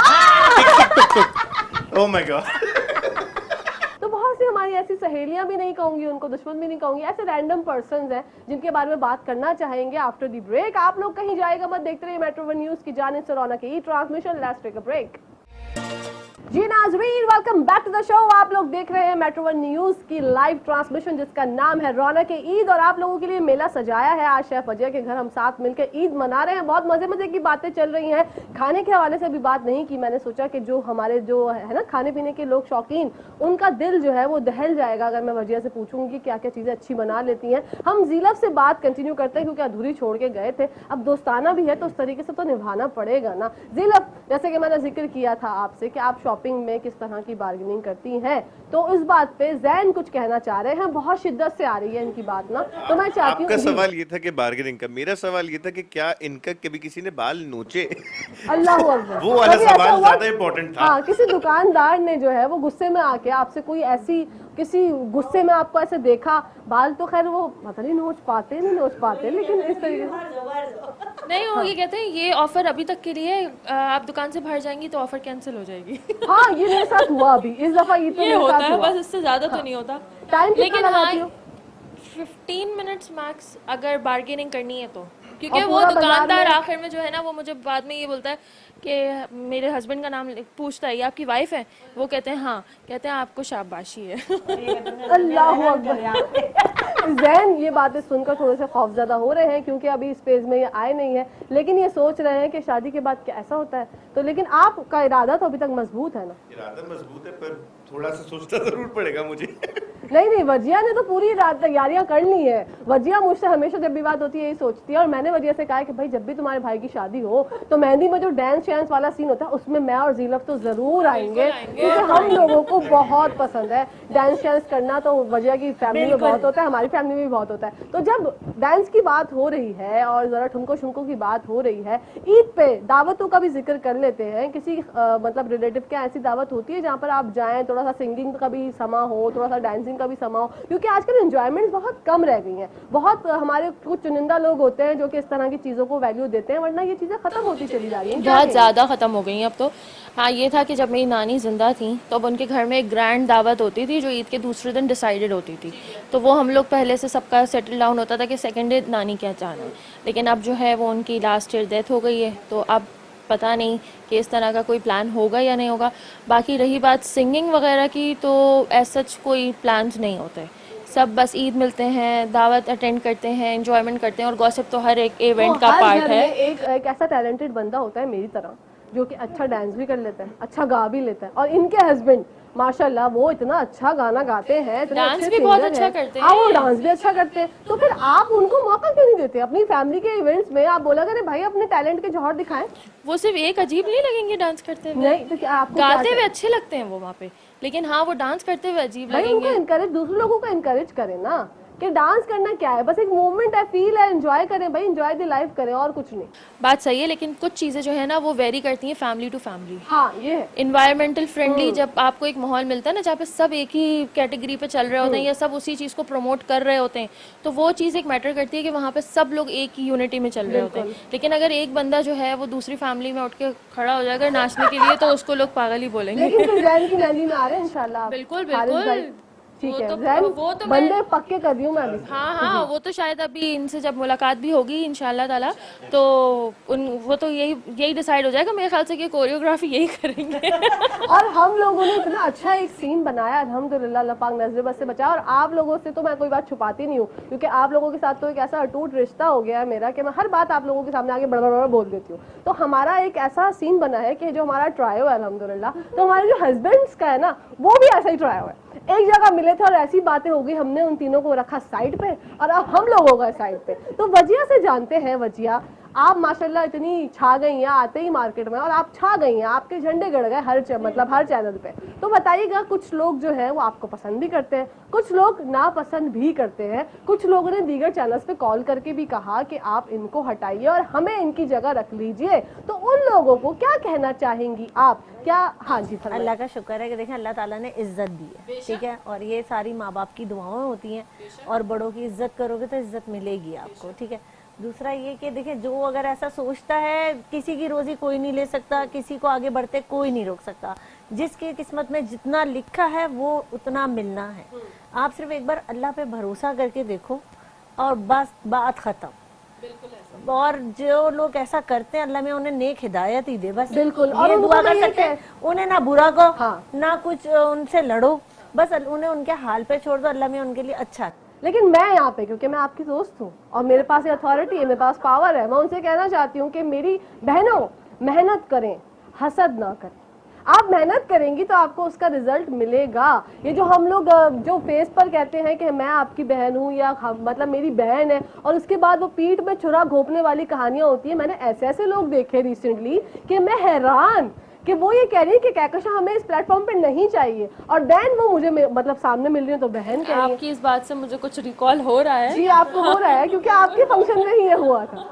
Oh my God. तो बहुत सी हमारी ऐसी सहेलियां भी नहीं कहूंगी, उनको दुश्मन भी नहीं कहूंगी, ऐसे रैंडम पर्संस हैं जिनके बारे में बात करना चाहेंगे आफ्टर द ब्रेक। आप लोग कहीं जाएगा मत, देखते रहिए मेट्रो वन न्यूज की जानिब से रौनक ई transmission. Let's take a break. जी नाज़रीन, welcome back to the show. आप लोग देख रहे हैं मेट्रो वन न्यूज की लाइव ट्रांसमिशन जिसका नाम है रौनक ईद, और आप लोगों के लिए मेला सजाया है। आज शेफ अजय के घर हम साथ मिलकर ईद मना रहे हैं। बहुत मजे मजे की बातें चल रही हैं। खाने के हवाले से भी बात नहीं की, मैंने सोचा कि जो हमारे जो है ना खाने पीने के लोग शौकीन, उनका दिल जो है वो दहल जाएगा अगर मैं वजिया से पूछूंगी क्या क्या चीजें अच्छी बना लेती हैं। हम जीलफ से बात कंटिन्यू करते हैं क्योंकि अधूरी छोड़ के गए थे, अब दोस्ताना भी है तो उस तरीके से तो निभाना पड़ेगा ना। जीलफ, जैसे कि मैंने जिक्र किया था आपसे कि आप शॉपिंग में किस तरह की बार्गेनिंग करती हैं, तो इस बात पे जैन कुछ कहना चाह रहे हैं। बहुत शिद्दत से आ रही है इनकी बात ना, तो मैं चाहती हूँ। आपका सवाल ये था कि बार्गेनिंग का, मेरा सवाल ये था कि क्या इनका कभी किसी ने बाल नोचे? अल्लाह अकबर, वो वाला कभी ऐसा सवाल हुआ? ज्यादा इम्पोर्टेंट था। हाँ, किसी दुकानदार ने जो है वो गुस्से में आके आपसे कोई ऐसी, किसी गुस्से में आपको ऐसे देखा, बाल तो खैर वो पता नहीं नोच पाते नहीं नोच पाते, लेकिन इस तरीके से नहीं, वो ये कहते हैं ये ऑफर अभी तक के लिए, आप दुकान से बाहर जाएंगी तो ऑफर कैंसिल हो जाएगी। हाँ, ये मेरे साथ हुआ अभी इस दफा, ये तो ये मेरे होता साथ है, हुआ। बस इससे ज्यादा तो नहीं होता। टाइम कितना लेकिन हाँ, लगाती हो? 15 मिनट्स मैक्स अगर बार्गेनिंग करनी है तो, क्योंकि और वो पूरा बाजार दुकानदार में- आखिर में जो है ना वो मुझे बाद में ये बोलता है कि मेरे हस्बैंड का नाम पूछता है, ये आपकी वाइफ है? वो कहते हैं हाँ, कहते हैं आपको शाबाशी है। अल्लाह अकबर। जैन ये बातें सुनकर थोड़े से खौफजदा हो रहे हैं क्योंकि अभी इस पेज में ये आए नहीं है, लेकिन ये सोच रहे हैं कि शादी के बाद क्या ऐसा होता है। तो लेकिन आपका इरादा तो अभी तक मजबूत है ना? इरादा मजबूत है पर थोड़ा सा सोचना जरूर पड़ेगा मुझे। नहीं, वजिया ने तो पूरी रात तैयारियां कर ली है। वजिया मुझसे हमेशा जब भी बात होती है यही सोचती है, और मैंने वजिया से कहा कि भाई जब भी तुम्हारे भाई की शादी हो तो मेहंदी में जो डांस शांस वाला सीन होता है उसमें मैं और जीलफ तो जरूर आएंगे, क्योंकि हम लोगों को बहुत पसंद है डांस शांस करना। तो वजिया की फैमिली में बहुत होता है, हमारी फैमिली में भी बहुत होता है। तो जब डांस की बात हो रही है और जरा ठुमको शुमको की बात हो रही है, ईद पे दावतों का भी जिक्र कर लेते हैं। किसी मतलब रिलेटिव के ऐसी दावत होती है जहाँ पर आप जाएं, थोड़ा थोड़ा सा सिंगिंग का भी समा हो, थोड़ा सा डांसिंग का भी समा हो, क्योंकि आजकल एंजॉयमेंट बहुत कम रह गई हैं। बहुत हमारे कुछ चुनिंदा लोग होते हैं जो कि इस तरह की चीज़ों को वैल्यू देते हैं, वरना ये चीज़ें खत्म होती चली जा रही हैं। बहुत ज़्यादा ख़त्म हो गई हैं अब तो। हाँ, ये था कि जब मेरी नानी ज़िंदा थी तो अब उनके घर में एक ग्रैंड दावत होती थी जो ईद के दूसरे दिन डिसाइडेड होती थी, तो वो हम लोग पहले से सबका सेटल डाउन होता था कि सेकेंड डे नानी क्या चाहना है। लेकिन अब जो है वो उनकी लास्ट ईयर डेथ हो गई है, तो अब पता नहीं कि इस तरह का कोई प्लान होगा या नहीं होगा। बाकी रही बात सिंगिंग वगैरह की, तो ऐसा कोई प्लान्स नहीं होते, सब बस ईद मिलते हैं, दावत अटेंड करते हैं, एंजॉयमेंट करते हैं, और गॉसिप तो हर एक इवेंट का हर पार्ट घर है। में एक ऐसा टैलेंटेड बंदा होता है मेरी तरह, जो कि अच्छा डांस भी कर लेता है, अच्छा गा भी लेता है, और इनके हस्बैंड माशाल्लाह वो इतना अच्छा गाना गाते हैं, इतने डांस अच्छे भी बहुत singer अच्छा हैं। करते हाँ, वो हैं। डांस भी अच्छा करते हैं, तो फिर आप उनको मौका क्यों नहीं देते अपनी फैमिली के इवेंट्स में? आप बोला करें भाई अपने टैलेंट के जौहर दिखाएं। वो सिर्फ एक अजीब नहीं लगेंगे डांस करते हुए? नहीं तो क्या आपको क्या गाते हुए अच्छे लगते हैं वो वहाँ पे, लेकिन हाँ वो डांस करते हुए अजीब भाई उनको लगेंगे। इनकरेज, दूसरे लोगों को इनकरेज करें ना कि डांस करना क्या है, बस एक मूवमेंट है, फील है, एंजॉय करें भाई, एंजॉय द लाइफ करें और कुछ नहीं। बात सही है, लेकिन कुछ चीज़ें जो है ना वो वेरी करती हैं फैमिली टू फैमिली। हाँ ये है। इन्वायरमेंटल फ्रेंडली जब आपको एक माहौल मिलता है ना जहाँ पे सब एक ही कैटेगरी पे चल रहे होते हैं या सब उसी चीज़ को प्रमोट कर रहे होते हैं, तो वो चीज़ एक मैटर करती है कि वहाँ पे सब लोग एक ही यूनिटी में चल रहे होते हैं। लेकिन अगर एक बंदा जो है वो दूसरी फैमिली में उठ के खड़ा हो जाएगा नाचने के लिए, तो उसको लोग पागल ही बोलेंगे। लेकिन फिर जैन की मेहंदी में आ रहे हैं इंशाल्लाह आप। बिल्कुल हारिस बिल्कुल। भाई, ठीक वो है तो- जैन, वो तो बंदे पक्के कर दी हूँ मैं अभी। हाँ हाँ, वो तो शायद अभी इनसे जब मुलाकात भी होगी इंशाल्लाह ताला, तो वो तो यही डिसाइड हो जाएगा मेरे ख्याल से कि कोरियोग्राफी यही करेंगे। और हम लोगों ने इतना अच्छा एक सीन बनाया अल्हम्दुलिल्लाह, अल्लाह पाक नजर बस से बचाया। और आप लोगों से तो मैं कोई बात छुपाती नहीं हूँ, क्योंकि आप लोगों के साथ तो एक ऐसा अटूट रिश्ता हो गया है मेरा कि मैं हर बात आप लोगों के सामने आगे बड़ा बोल देती हूँ। तो हमारा एक ऐसा सीन बना है कि जो हमारा ट्रायो है अल्हम्दुलिल्लाह, तो हमारे जो हस्बैंड्स का है ना वो भी ऐसा ही ट्रायो है। एक जगह मिले थे और ऐसी बातें हो गई, हमने उन तीनों को रखा साइड पे और अब हम लोग हो गए साइड पे। तो वजिया से जानते हैं, वजिया आप माशाल्लाह इतनी छा गई हैं आते ही मार्केट में, और आप छा गई हैं, आपके झंडे गड़ गए हर मतलब हर चैनल पे। तो बताइएगा, कुछ लोग जो है वो आपको पसंद भी करते हैं, कुछ लोग नापसंद भी करते हैं, कुछ लोगों ने दीगर चैनल्स पे कॉल करके भी कहा कि आप इनको हटाइए और हमें इनकी जगह रख लीजिए। तो उन लोगों को क्या कहना चाहेंगी आप? क्या? हाँ जी फरमाइए। अल्लाह का शुक्र है कि देखें अल्लाह ताला ने इज्जत दी है, ठीक है, और ये सारी माँ बाप की दुआएं होती हैं, और बड़ों की इज्जत करोगे तो इज्जत मिलेगी आपको, ठीक है। दूसरा ये कि देखें जो अगर ऐसा सोचता है, किसी की रोजी कोई नहीं ले सकता, किसी को आगे बढ़ते कोई नहीं रोक सकता, जिसकी किस्मत में जितना लिखा है वो उतना मिलना है। आप सिर्फ एक बार अल्लाह पे भरोसा करके देखो और बस बात खत्म। और जो लोग ऐसा करते हैं अल्लाह में उन्हें नेक हिदायत ही दे, बस बिल्कुल। और दुआ कर सकते हैं, उन्हें ना बुरा कहो, हाँ। ना कुछ उनसे लड़ो, बस उन्हें उनके हाल पे छोड़ दो, अल्लाह में उनके लिए अच्छा। लेकिन मैं यहाँ पे, क्योंकि मैं आपकी दोस्त हूँ और मेरे पास अथॉरिटी है, मेरे पास पावर है, मैं उनसे कहना चाहती हूँ कि मेरी बहनों मेहनत करें, हसद ना करें। आप मेहनत करेंगी तो आपको उसका रिजल्ट मिलेगा। ये जो हम लोग जो फेस पर कहते हैं कि मैं आपकी बहन हूँ या मतलब मेरी बहन है, और उसके बाद वो पीठ में छुरा घोंपने वाली कहानियां होती है। मैंने ऐसे ऐसे लोग देखे रिसेंटली कि मैं हैरान कि वो ये कह रही है कि कहकशां हमें इस प्लेटफॉर्म पे नहीं चाहिए, और देन वो मुझे मतलब सामने मिल रही है तो बहन कह रही है। आपकी इस बात से मुझे कुछ रिकॉल हो रहा है। जी आपको हो रहा है, क्योंकि आपके फंक्शन में ही ये हुआ था,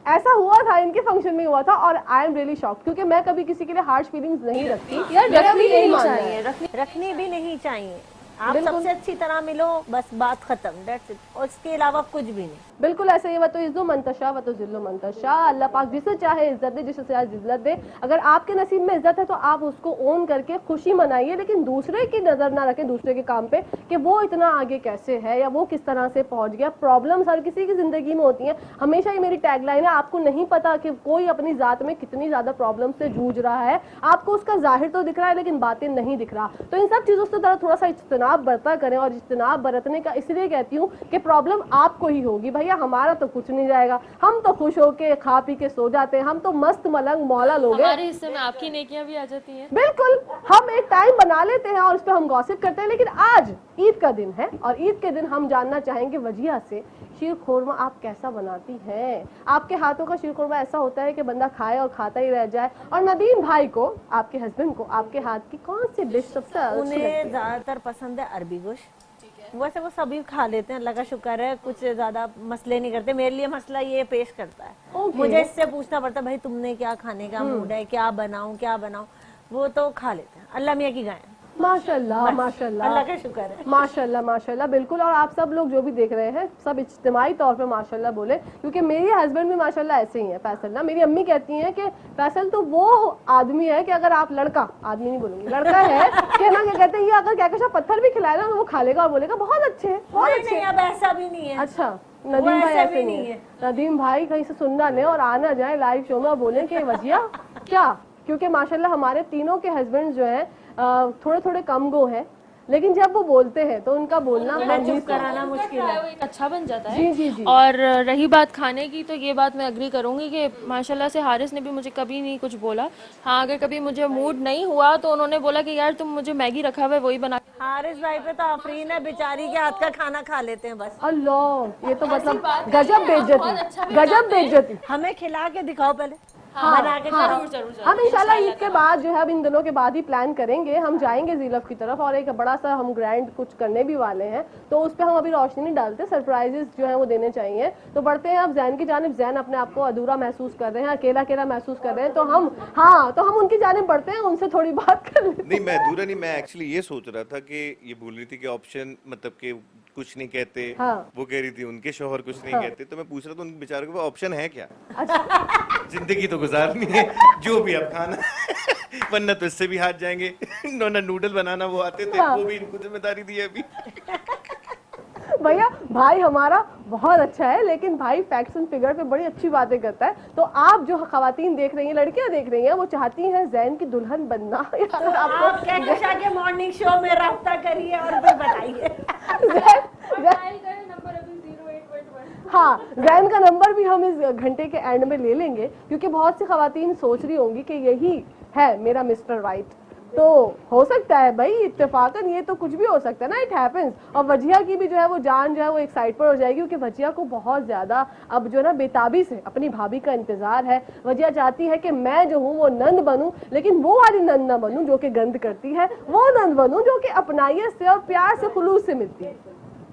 ऐसा हुआ था, इनके फंक्शन में हुआ था। और आई एम रियली शॉक्ड, क्योंकि मैं कभी किसी के लिए हार्श फीलिंग्स नहीं रखती यार, रखनी नहीं चाहिए, रखनी भी नहीं चाहिए। आप सबसे अच्छी तरह मिलो, बस बात खत्म, दैट्स इट, और इसके अलावा कुछ भी नहीं। बिल्कुल ऐसे ही। वतो इज्जो मंतशा वतो जिल्लो मंतशा, अल्लाह पाक जिसे चाहे इज्जत दे, जिसे चाहे जिल्लत दे। अगर आपके नसीब में इज्जत है तो आप उसको ओन करके खुशी मनाइए, लेकिन दूसरे की नजर ना रखें दूसरे के काम पे कि वो इतना आगे कैसे है या वो किस तरह से पहुंच गया। प्रॉब्लम्स हर किसी की जिंदगी में होती हैं। हमेशा ही मेरी टैगलाइन है, आपको नहीं पता कि कोई अपनी जात में कितनी ज्यादा प्रॉब्लम से जूझ रहा है। आपको उसका जाहिर तो दिख रहा है लेकिन बातें नहीं दिख रहा। तो इन सब चीजों से थोड़ा सा इज्तिनाब बरता करें, और इज्तिनाब बरतने का इसलिए कहती हूँ कि प्रॉब्लम आपको ही होगी। भैया हमारा तो कुछ नहीं जाएगा, हम तो खुश होके खा पी के सो जाते हैं, हम तो मस्त मलंग मौला लोग हैं। हमारे हिस्से में आपकी नेकियां भी आ जाती हैं। बिल्कुल, हम एक टाइम बना लेते हैं और उस पर हम गॉसिप करते हैं। लेकिन आज ईद का दिन है और ईद के दिन हम जानना चाहेंगे वजिया से, शीर खोरमा आप कैसा बनाती हैं? आपके हाथों का शीर खोरमा ऐसा होता है कि बंदा खाए और खाता ही रह जाए। और नदीम भाई को, आपके हस्बैंड को, आपके हाथ की कौन सी डिश सबसे अच्छी लगती है? उन्हें ज्यादातर पसंद है अरबी गोश्त। वैसे वो सभी खा लेते हैं, अल्लाह का शुक्र है, कुछ ज्यादा मसले नहीं करते। मेरे लिए मसला ये पेश करता है, मुझे इससे पूछना पड़ता है भाई तुमने क्या खाने का मूड है, क्या बनाऊं क्या बनाऊं। वो तो खा लेते हैं, अल्लाह मियाँ की गाय। माशाल्लाह माशाल्लाह, अल्लाह का शुक्र है। माशाल्लाह माशाल्लाह, बिल्कुल। और आप सब लोग जो भी देख रहे हैं सब इज्तिमाई तौर पे माशाल्लाह बोले, क्योंकि मेरे हस्बैंड भी माशाल्लाह ऐसे ही हैं फैसल ना। मेरी अम्मी कहती हैं कि फैसल तो वो आदमी है कि अगर आप लड़का, आदमी नहीं बोलूंगी, लड़का है कि ना, क्या कहते हैं, ये अगर कहकशा पत्थर भी खिलाए ना वो खा लेगा और बोलेगा बहुत अच्छे हैं, बहुत अच्छे नहीं, हैं। अब ऐसा भी नहीं है। अच्छा, नदीम भाई ऐसा ऐसे भी नहीं नहीं है। नदीम भाई कहीं से सुनना ले और आना जाए लाइव शो में और बोले कि वजिया क्या, क्योंकि माशाल्लाह हमारे तीनों के हस्बैंड जो हैं थोड़े थोड़े कम गो हैं, लेकिन जब वो बोलते हैं तो उनका बोलना चुप कराना मुश्किल है। वो एक अच्छा बन जाता है। जी जी जी। और रही बात खाने की, तो ये बात मैं अग्री करूंगी कि माशाल्लाह से हारिस ने भी मुझे कभी नहीं कुछ बोला। हाँ, अगर कभी मुझे मूड नहीं हुआ तो उन्होंने बोला कि यार तुम मुझे मैगी रखा हुआ है वही बना। हारिस भाई पे तो आफरीन है, बेचारी के हाथ का खाना खा लेते हैं बस। अल्लाह, ये तो मतलब गजब बेइज्जती, गजब बेइज्जती। हमें खिला के दिखाओ पहले, हाँ, बना के हाँ, जरूर जरूर हम इंशाल्लाह ईद के बाद जो है, अब इन दिनों के बाद ही प्लान करेंगे, हम जाएंगे ज़ीलफ की तरफ और एक बड़ा सा हम ग्रैंड कुछ करने भी वाले हैं, तो उस पर हम अभी रोशनी नहीं डालते, सरप्राइजेस जो है वो देने चाहिए। तो बढ़ते हैं अब जैन की जानिब। जैन अपने आप को अधूरा महसूस कर रहे हैं, अकेला अकेला महसूस कर रहे हैं, तो हम तो हम उनकी जानिब बढ़ते हैं, उनसे थोड़ी बात कर लेते हैं। नहीं, मैं अधूरा नहीं, मैं एक्चुअली ये सोच रहा था कि ये बोल रही थी कि ऑप्शन मतलब कि कुछ नहीं कहते, हाँ। वो कह रही थी उनके शौहर कुछ नहीं कहते, तो मैं पूछ रहा था उन बेचारों के पास ऑप्शन है क्या? अच्छा, जिंदगी तो गुजारनी है, जो भी आप खाना वरना तो इससे भी हाथ जाएंगे। ना नूडल बनाना वो आते थे, हाँ। वो भी इनको जिम्मेदारी दी है अभी। भैया भाई हमारा बहुत अच्छा है, लेकिन भाई फैक्ट्स एंड फिगर पे बड़ी अच्छी बातें करता है। तो आप जो खवातीन देख रही हैं, लड़कियां देख रही हैं, वो चाहती हैं जैन की दुल्हन बनना, या फिर आपको आप कहकशा के मॉर्निंग शो में राब्ता करिए और फिर बताइए। हाँ, जैन का नंबर भी हम इस घंटे के एंड में ले लेंगे, क्योंकि बहुत सी खवातीन सोच रही होंगी कि यही है मेरा मिस्टर राइट। तो हो सकता है भाई इत्तेफाकन, ये तो कुछ भी हो सकता है ना, इट हैपेंस। और वजिया की भी जो है वो जान जो है वो एक साइड पर हो जाएगी, क्योंकि वजिया को बहुत ज्यादा अब जो है ना बेताबी से अपनी भाभी का इंतजार है। वजिया चाहती है कि मैं जो हूँ वो नंद बनूं, लेकिन वो वाली नंद ना बनूं जो कि गंद करती है, वो नंद बनूं जो कि अपनाइयत से और प्यार से खुलूस से मिलती है।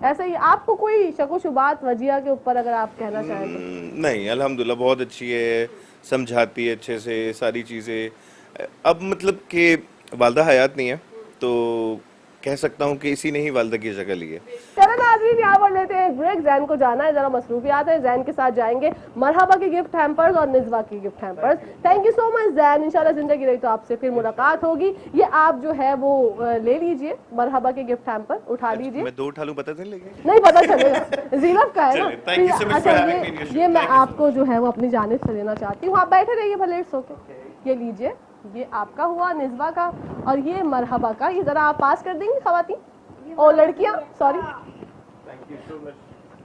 ऐसा ही आपको कोई शको शुबात वजिया के ऊपर अगर आप कहना चाहें तो? नहीं, अल्हम्दुलिल्लाह बहुत अच्छी है, समझाती है अच्छे से सारी चीज़ें। अब मतलब कि वालदा हयात नहीं है, तो कह सकता हूँ कि इसी ने ही वालदा की जगह ली है। चलो नाज़रीन, यहाँ पर लेते हैं ब्रेक। जैन को जाना है, जरा मसरूफियात है। जैन के साथ जाएंगे मरहबा के गिफ्ट हैम्पर्स और निज़वा की gift hampers. Thank you so much Jain, इंशाल्लाह जिंदगी रही तो आपसे फिर मुलाकात होगी। ये आप जो है वो ले लीजिए मरहबा के गिफ्ट हैम्पर, उठा लीजिए। मैं 2 उठा लूँ, पता नहीं लगेगा? नहीं पता चलेगा, ज़ीनब का है ना। चलिए, thank you so much अच्छा, for having me in your show. ये मैं Thank you so आपको जो है वो अपनी जानिब से देना चाहती हूँ। आप बैठे रहिए भले, इट्स ओके। ये लीजिए, ये आपका हुआ निज़वा का, और ये मरहबा का। ये जरा आप पास कर देंगी खवातीन और लड़कियां, सॉरी।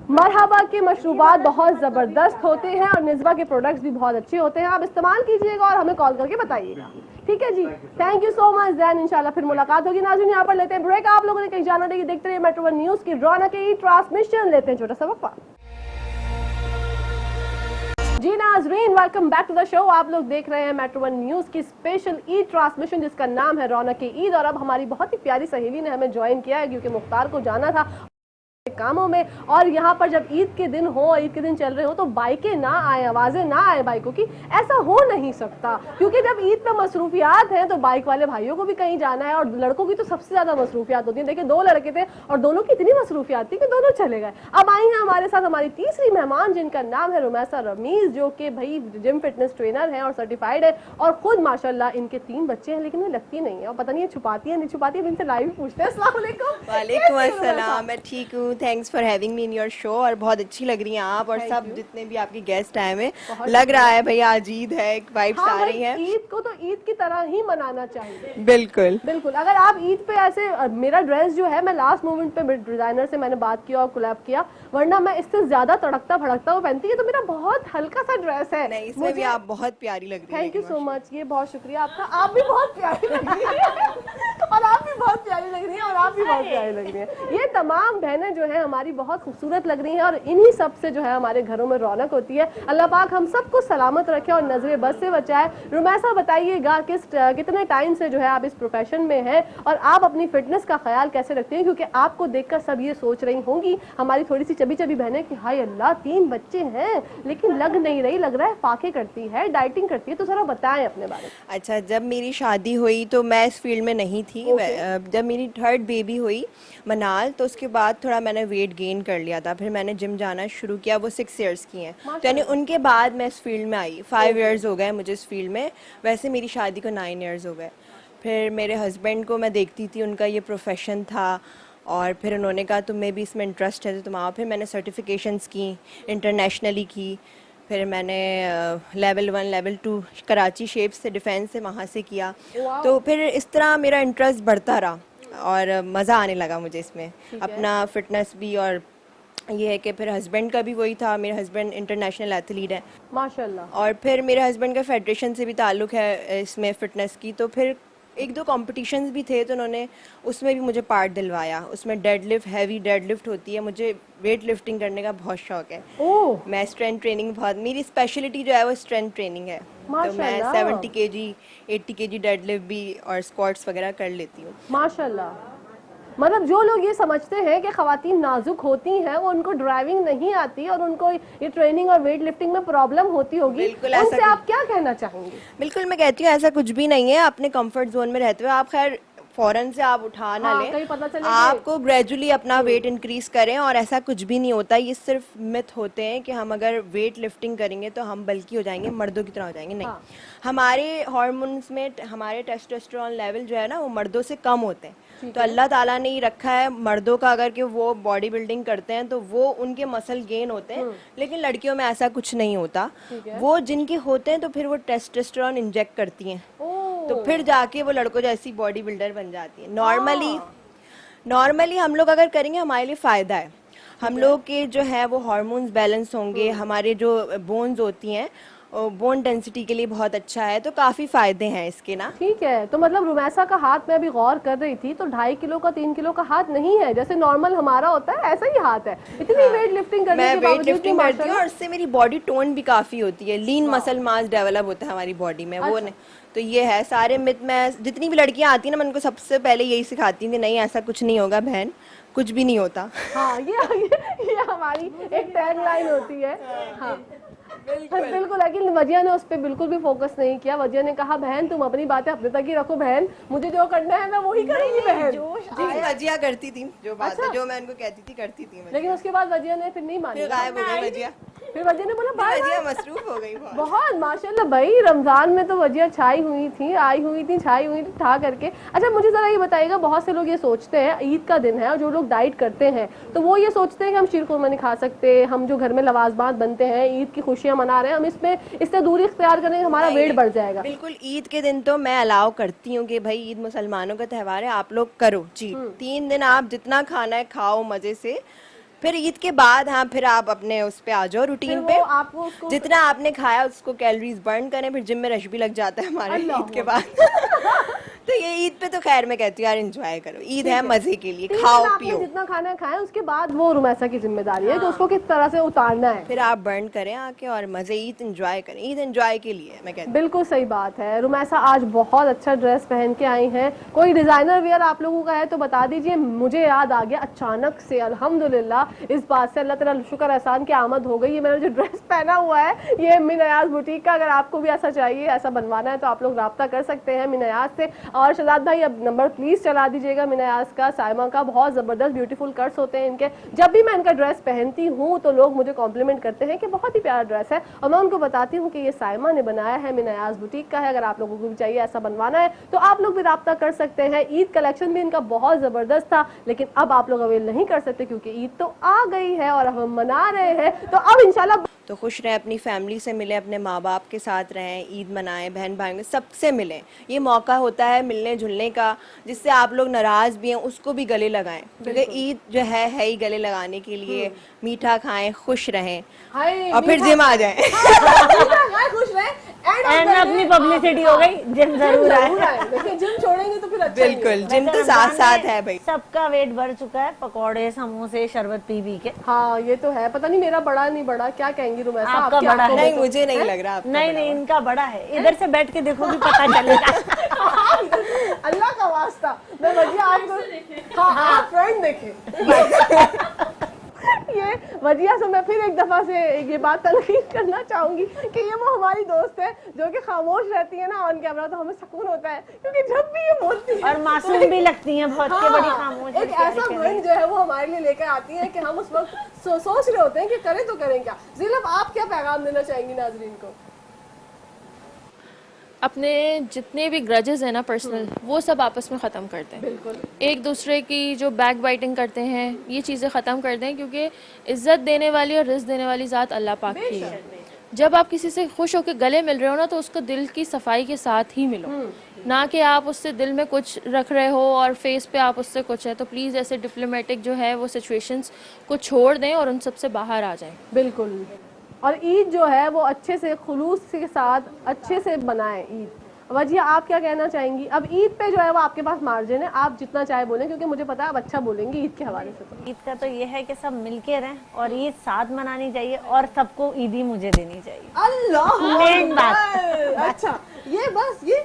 मरहबा के मशरूबात बहुत ज़बरदस्त होते हैं और निज़वा के प्रोडक्ट्स भी बहुत अच्छे होते हैं। आप इस्तेमाल कीजिएगा और हमें कॉल करके बताइएगा, ठीक है जी। Thank you so much Jain, इंशाल्लाह फिर मुलाकात होगी। नाज़रीन, यहाँ पर लेते हैं ब्रेक। आप लोगों ने कहीं जाना नहीं, देखते रहिए मेट्रो 1 न्यूज़ की रौनक की ट्रांसमिशन। लेते हैं छोटा सा वक्फा। जी नाज़रीन, welcome back to the show. आप लोग देख रहे हैं मेट्रो 1 न्यूज़ की स्पेशल ईद ट्रांसमिशन, जिसका नाम है रौनक ईद। और अब हमारी बहुत ही प्यारी सहेली ने हमें ज्वाइन किया है, क्योंकि मुख्तार को जाना था कामों में। और यहाँ पर जब ईद के दिन हो, ईद के दिन चल रहे हो, तो बाइकें ना आए, आवाज़ें ना आए बाइकों की, ऐसा हो नहीं सकता। क्योंकि जब ईद पे मसरूफियात हैं तो बाइक वाले भाइयों को भी कहीं जाना है, और लड़कों की तो सबसे ज़्यादा मसरूफियात होती है। देखिए 2 लड़के थे और दोनों की इतनी मसरूफियात थी कि दोनों चले गए। अब आई हैं हमारे साथ हमारी तीसरी मेहमान, जिनका नाम है रुमैसा रमीज़, जो कि भाई जिम फिटनेस ट्रेनर हैं और सर्टिफाइड है, और खुद माशाल्लाह इनके 3 बच्चे हैं, लेकिन वो लगती नहीं है, और पता नहीं है छुपाती है नहीं छुपाती है। इनसे लाइव पूछते हैं। अस्सलाम वालेकुम। वालेकुम अस्सलाम, मैं ठीक हूँ, thanks for having me in your show. और बहुत अच्छी लग रही हैं आप, और सब जितने भी आपके गेस्ट आए हैं, लग रहा है भैया आज ईद है, वाइब्स आ रही हैं। ईद को तो ईद की तरह ही मनाना चाहिए। बिल्कुल बिल्कुल। अगर आप ईद पे ऐसे, मेरा ड्रेस जो है, मैं लास्ट मोमेंट पे डिजाइनर से मैंने बात किया और कोलैब किया, वरना मैं इससे ज्यादा तड़कता भड़कता वो पहनती है। तो मेरा बहुत हल्का सा ड्रेस है। नहीं, इसमें भी आप बहुत प्यारी लग रही हैं। थैंक यू सो मच, ये बहुत शुक्रिया आपका। आप भी बहुत प्यारी लग रही है और आप भी बहुत प्यारी लग रही हैं और आप भी बहुत प्यारी लग रही हैं। ये तमाम बहनें जो है हमारी बहुत खूबसूरत लग रही हैं, और इन्हीं सब से जो है हमारे घरों में रौनक होती है। अल्लाह पाक हम सबको सलामत रखे और नजरे बद से बचाए। रुमैसा, बताइएगा कितने टाइम से जो है आप इस प्रोफेशन में हैं, और आप अपनी फिटनेस का ख्याल कैसे रखते हैं? क्योंकि आपको देखकर सब ये सोच रही होंगी, हमारी थोड़ी सी चबी चबी बहनें, कि हाय अल्लाह 3 बच्चे हैं लेकिन लग नहीं रही, लग रहा है फाके करती है, डाइटिंग करती है। तो जरा बताएं अपने बारे में। अच्छा, जब मेरी शादी हुई तो मैं इस फील्ड में नहीं थी। जब मेरी थर्ड बेबी हुई मनाल, तो उसके बाद थोड़ा मैंने वेट गेन कर लिया था, फिर मैंने जिम जाना शुरू किया। वो 6 इयर्स की हैं, तो यानी उनके बाद मैं इस फील्ड में आई। 5 इयर्स हो गए मुझे इस फील्ड में, वैसे मेरी शादी को 9 इयर्स हो गए। फिर मेरे हस्बैंड को मैं देखती थी, उनका ये प्रोफेशन था, और फिर उन्होंने कहा तुम्हें भी इसमें इंटरेस्ट है तो तुम आओ। फिर मैंने सर्टिफिकेशंस की, इंटरनेशनली की। फिर मैंने लेवल 1 लेवल 2 कराची शेप्स से, डिफेंस से, वहाँ से किया। तो फिर इस तरह मेरा इंटरेस्ट बढ़ता रहा और मज़ा आने लगा मुझे इसमें, अपना फिटनेस भी। और ये है कि फिर हस्बैंड का भी वही था, मेरे हस्बैंड इंटरनेशनल एथलीट है माशाल्लाह। और फिर मेरे हस्बैंड का फेडरेशन से भी ताल्लुक़ है इसमें फ़िटनेस की। तो फिर 1-2 कॉम्पिटिशन्स भी थे, तो उन्होंने उसमें भी मुझे पार्ट दिलवाया। उसमें डेडलिफ्ट, हैवी डेडलिफ्ट होती है। मुझे वेट लिफ्टिंग करने का बहुत शौक है। ओह मैं स्ट्रेंथ ट्रेनिंग बहुत, मेरी स्पेशलिटी जो है वो स्ट्रेंथ ट्रेनिंग है। तो मैं माशाल्लाह। 70 kg 80 kg डेडलिफ्ट भी और स्क्वाट्स वगैरह कर लेती हूँ। माशाल्लाह। मतलब जो लोग ये समझते हैं कि खवातीन नाजुक होती हैं, वो उनको ड्राइविंग नहीं आती और उनको ये ट्रेनिंग और वेट लिफ्टिंग में प्रॉब्लम होती होगी, बिल्कुल ऐसा उनसे आप क्या कहना चाहेंगे? बिल्कुल, मैं कहती हूँ ऐसा कुछ भी नहीं है। अपने कंफर्ट जोन में रहते हुए आप खैर फौरन से आप उठा ना हाँ, कहीं पता लें, चले कि- आपको ग्रेजुअली अपना वेट इंक्रीज करें। और ऐसा कुछ भी नहीं होता, ये सिर्फ मिथ होते हैं कि हम अगर वेट लिफ्टिंग करेंगे तो हम बल्कि हो जाएंगे, मर्दों की तरह हो जाएंगे। नहीं, हमारे हार्मोन्स में हमारे टेस्टोस्टेरोन लेवल जो है ना, वो मर्दों से कम होते हैं। तो अल्लाह ताला ने ही रखा है मर्दों का, अगर कि वो बॉडी बिल्डिंग करते हैं तो वो उनके मसल गेन होते हैं, लेकिन लड़कियों में ऐसा कुछ नहीं होता। वो जिनके होते हैं तो फिर वो टेस्टोस्टेरोन इंजेक्ट करती हैं, तो फिर जाके वो लड़कों जैसी बॉडी बिल्डर बन जाती है। नॉर्मली हम लोग अगर करेंगे हमारे लिए फ़ायदा है। हम लोग के जो है वो हार्मोन्स बैलेंस होंगे, हमारे जो बोन्स होती हैं बोन डेंसिटी के लिए बहुत अच्छा है, तो काफ़ी फ़ायदे हैं इसके ना। ठीक है, तो मतलब रुमैसा का हाथ मैं अभी गौर कर रही थी, तो 2.5 किलो का 3 किलो का हाथ नहीं है, जैसे नॉर्मल हमारा होता है ऐसा ही हाथ है। इतनी वेट लिफ्टिंग करने मैं के वेट बावजूद भी लिफ्टिंग करती हूँ माशाल्लाह- और इससे मेरी बॉडी टोन भी काफ़ी होती है, लीन मसल मास डेवलप होता है हमारी बॉडी में। वो नहीं, तो ये है सारे मिथ। मैं जितनी भी लड़कियाँ आती हैं ना, मैं उनको सबसे पहले यही सिखाती हूँ कि नहीं, ऐसा कुछ नहीं होगा बहन, कुछ भी नहीं होता। हाँ, ये हमारी एक टैग लाइन होती है। हाँ बिल्कुल, लेकिन वजिया ने उस पर बिल्कुल भी फोकस नहीं किया। वजिया ने कहा बहन तुम अपनी बातें अपने तक ही रखो बहन, मुझे जो करना है मैं वही करूंगी बहन। जी, वजिया करती थी जो बात है, जो मैं उनको कहती थी करती थी। लेकिन उसके बाद वजिया ने फिर नहीं मानी, फिर गायब हो गई वजिया। फिर वजिया ने बोला बाय वजिया मसरूफ हो गई बहुत। बहुत माशाल्लाह भाई, रमजान में तो वजिया छाई हुई थी, आई हुई थी, छाई हुई थी ठा करके। अच्छा मुझे जरा ये बताइएगा, बहुत से लोग ये सोचते हैं ईद का दिन है और जो लोग डाइट करते हैं तो वो ये सोचते हैं कि हम शीर खुरमा नहीं खा सकते, हम जो घर में लवाजमात बनते हैं, ईद की खुशियां मना रहे हैं, हम इससे दूरी इख्तियार करेंगे, हमारा वेट बढ़ जाएगा। बिल्कुल, ईद के दिन तो मैं अलाउ करती हूँ कि भाई ईद मुसलमानों का त्यौहार है, आप लोग करो जी। 3 दिन आप जितना खाना है खाओ मजे से। फिर ईद के बाद हाँ, फिर आप अपने उस पे आ जाओ रूटीन पे। आपको उसको जितना आपने खाया उसको कैलोरीज बर्न करें। फिर जिम में रश भी लग जाता है हमारे ईद के बाद। तो ये ईद पे तो खैर मैं कहती हूँ यार एंजॉय करो, ईद है मजे के लिए, खाओ पियो। जितना खाना खाएं, उसके बाद वो रुमैसा की जिम्मेदारी है कि उसको किस तरह से उतारना है। फिर आप बर्न करें आके और मजे ईद एंजॉय करें। ईद एंजॉय के लिए मैं कहती हूँ। बिल्कुल सही बात है। रुमैसा आज बहुत अच्छा ड्रेस पहन के आई हैं, कोई डिजाइनर वेयर आप लोगों का है तो बता दीजिए। मुझे याद आ गया अचानक से, अल्हम्दुलिल्लाह इस बात से अल्लाह तेरा शुक्र एहसान की आमद हो गई। ये मैंने जो ड्रेस पहना हुआ है ये मिनायाज बुटीक का। अगर आपको भी ऐसा चाहिए, ऐसा बनवाना है तो आप लोग राब्ता कर सकते हैं मिनायाज से। और शहजाद भाई अब नंबर प्लीज चला दीजिएगा मिनायाज का, साइमा का। बहुत जबरदस्त ब्यूटीफुल कट्स होते हैं इनके। जब भी मैं इनका ड्रेस पहनती हूँ तो लोग मुझे कॉम्प्लीमेंट करते हैं कि बहुत ही प्यारा ड्रेस है, और मैं उनको बताती हूँ कि ये साइमा ने बनाया है, मिनायाज बुटीक का है। अगर आप लोगों को भी चाहिए ऐसा बनवाना है तो आप लोग भी राब्ता कर सकते हैं। ईद कलेक्शन भी इनका बहुत जबरदस्त था, लेकिन अब आप लोग अवेल नहीं कर सकते क्योंकि ईद तो आ गई है और हम मना रहे हैं। तो अब इंशाल्लाह तो खुश रहें, अपनी फैमिली से मिलें, अपने माँ बाप के साथ रहें, ईद मनाएं, बहन भाइयों के सबसे मिलें। ये मौका होता है मिलने जुलने का, जिससे आप लोग नाराज़ भी हैं उसको भी गले लगाएं, क्योंकि ईद जो है ही गले लगाने के लिए। मीठा खाएं, खुश रहें और फिर जिम आ जाएं। खुश रहे एंड अपनी पब्लिसिटी हो गई, जिम जरूर आए। देखिए जिम छोड़ेंगे तो फिर अच्छा बिल्कुल, जिम तो साथ साथ है भाई। सबका वेट बढ़ चुका है, पकौड़े समोसे शरबत पी पी के। हाँ ये तो है। पता नहीं मेरा बड़ा नहीं बड़ा, क्या कहेंगी रुमैसा? आपका आपकी बड़ा आंखों में नहीं, तो- मुझे नहीं लग रहा आपका नहीं बड़ा नहीं, इनका बड़ा है। इधर से बैठ के देखो भी पता चलेगा। अल्लाह का वास्ता, मैं वजिया आपको हाँ फ्रंट देखे। ये वजिया से मैं फिर एक दफा से ये बात तनकीद करना चाहूंगी कि ये वो हमारी दोस्त है जो कि खामोश रहती है ना ऑन कैमरा, तो हमें सुकून होता है क्योंकि जब भी ये बोलती है और मासूम भी लगती हैं बहुत के, बड़ी खामोश एक ऐसा मन जो है वो हमारे लिए लेकर आती है कि हम उस वक्त सोच रहे होते हैं कि करें तो करें क्या। ज़ीनब, आप क्या पैगाम देना चाहेंगी नाजरीन को? अपने जितने भी ग्रजेस हैं ना पर्सनल, वो सब आपस में ख़त्म करते हैं। बिल्कुल। एक दूसरे की जो बैक बाइटिंग करते हैं ये चीज़ें ख़त्म कर दें, क्योंकि इज़्ज़त देने वाली और रिज़्क़ देने वाली ज़ात अल्लाह पाक की है। जब आप किसी से खुश होकर गले मिल रहे हो ना, तो उसको दिल की सफाई के साथ ही मिलो, ना कि आप उससे दिल में कुछ रख रहे हो और फेस पे आप उससे कुछ है। तो प्लीज़ ऐसे डिप्लोमेटिक जो है वो सिचुएशंस को छोड़ दें और उन सब से बाहर आ जाएं। बिल्कुल। और ईद जो है वो अच्छे से खुलूस के साथ अच्छे से बनाएं ईद। वजिया, आप क्या कहना चाहेंगी? अब ईद पे जो है वो आपके पास मार्जिन है, आप जितना चाहे बोलें, क्योंकि मुझे पता है आप अच्छा बोलेंगी ईद के हवाले से। तो ईद का तो ये है कि सब मिलके रहें और ईद साथ मनानी चाहिए और सबको ईदी मुझे देनी चाहिए। अल्लाह मेन बात। अच्छा, ये बस ये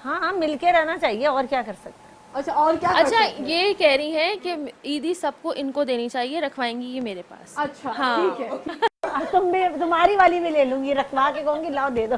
हाँ, मिलके रहना चाहिए और क्या कर सकते हैं। अच्छा, और क्या कर अच्छा, सकते हैं? ये कह रही हैं कि ईदी सबको इनको देनी चाहिए, रखवाएंगी ये मेरे पास। अच्छा, हाँ। ठीक है। तुम्हारी वाली भी ले लूंगी, रखवा के कहूंगी लाओ दे दो।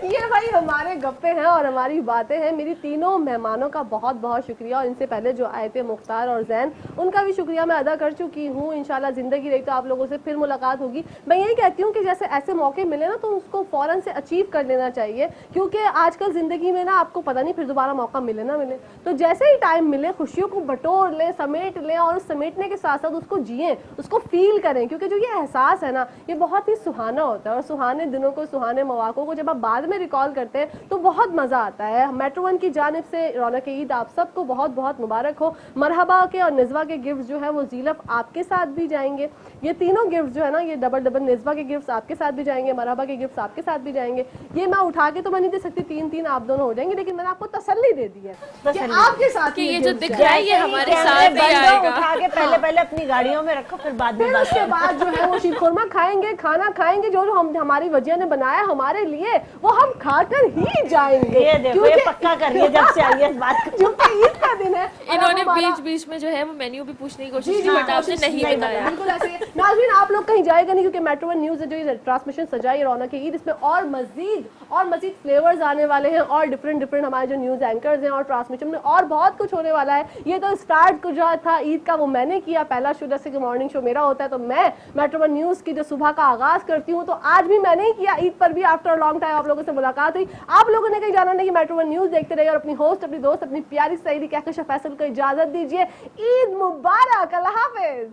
ये भाई हमारे गप्पे हैं और हमारी बातें हैं। मेरी तीनों मेहमानों का बहुत बहुत शुक्रिया, और इनसे पहले जो आए थे मुख्तार और जैन, उनका भी शुक्रिया मैं अदा कर चुकी हूँ। इंशाल्लाह ज़िंदगी रही तो आप लोगों से फिर मुलाकात होगी। मैं यही कहती हूँ कि जैसे ऐसे मौके मिले ना तो उसको फ़ौरन से अचीव कर लेना चाहिए, क्योंकि आजकल ज़िंदगी में ना आपको पता नहीं फिर दोबारा मौका मिले ना मिले। तो जैसे ही टाइम मिले खुशियों को बटोर लें, समेट लें, और उस समेटने के साथ साथ उसको जिएँ, उसको फील करें, क्योंकि जो ये एहसास है ना ये बहुत ही सुहाना होता है। और सुहाने दिनों को, सुहाने मौक़ों को जब आप बाद में रिकॉल करते हैं तो बहुत मज़ा आता है। मेट्रो वन की जानिब से रौनक ईद आप सबको बहुत बहुत मुबारक हो। मरहबा के और निज़वा के गिफ्ट जो है वो ज़ीनब आपके साथ भी जाएंगे। ये तीनों गिफ्ट जो है ना, ये डबल डबल, निज़वा के गिफ्ट आपके साथ भी जाएंगे, मरहबा के गिफ्ट आपके साथ भी जाएंगे। ये मैं उठा के तो मैं नहीं दे सकती, 3-3 आप दोनों हो जाएंगे, लेकिन मैंने आपको तसल्ली दे दी है कि आपके साथ कि ये जो gift दिख जाएंगे। रहा है ये हमारे साथ ही आएगा। उठा के पहले अपनी गाड़ियों में रखो, फिर बाद में फिर उसके बाद जो है वो शीरखुरमा खाएंगे, खाना खाएंगे जो हम हमारी वजिया ने बनाया हमारे लिए, वो हम खाकर ही जाएंगे। ये देखो, ये पक्का कर रही है जब से आई है इस बात को। क्योंकि ईद का दिन है। और इन्होंने अब हमारा- बीच बीच में जो है वो मेन्यू भी पूछने की जी कोशिश जी, की, बट आपने कोशिश नहीं बताया। बिल्कुल ऐसे ही है। नाज़रीन, आप लोग कहीं जाएगा नहीं, क्योंकि मेट्रो वन न्यूज़ जो ये ट्रांसमिशन सजाई रौनक ईद, इसमें और मजीद फ्लेवर्स आने वाले हैं, और डिफरेंट हमारे जो न्यूज़ एंकर्स हैं, और ट्रांसमिशन में और बहुत कुछ होने वाला है। ये तो स्टार्ट जो था ईद का वो मैंने किया, पहला शो जैसे कि मॉर्निंग शो मेरा होता है, तो मैं मेट्रो वन न्यूज़ की जो सुबह का आगाज़ करती हूँ, तो आज भी मैंने ही किया। ईद पर भी आफ्टर लॉन्ग टाइम आप लोगों से मुलाकात हुई। आप लोगों ने कहीं जाना नहीं, मेट्रो वन न्यूज़ देखते रहिए और अपनी होस्ट, अपनी दोस्त, अपनी प्यारी सहेली कहकशा फैसल को इजाज़त दीजिए। ईद मुबारक, अल्लाह हाफिज़।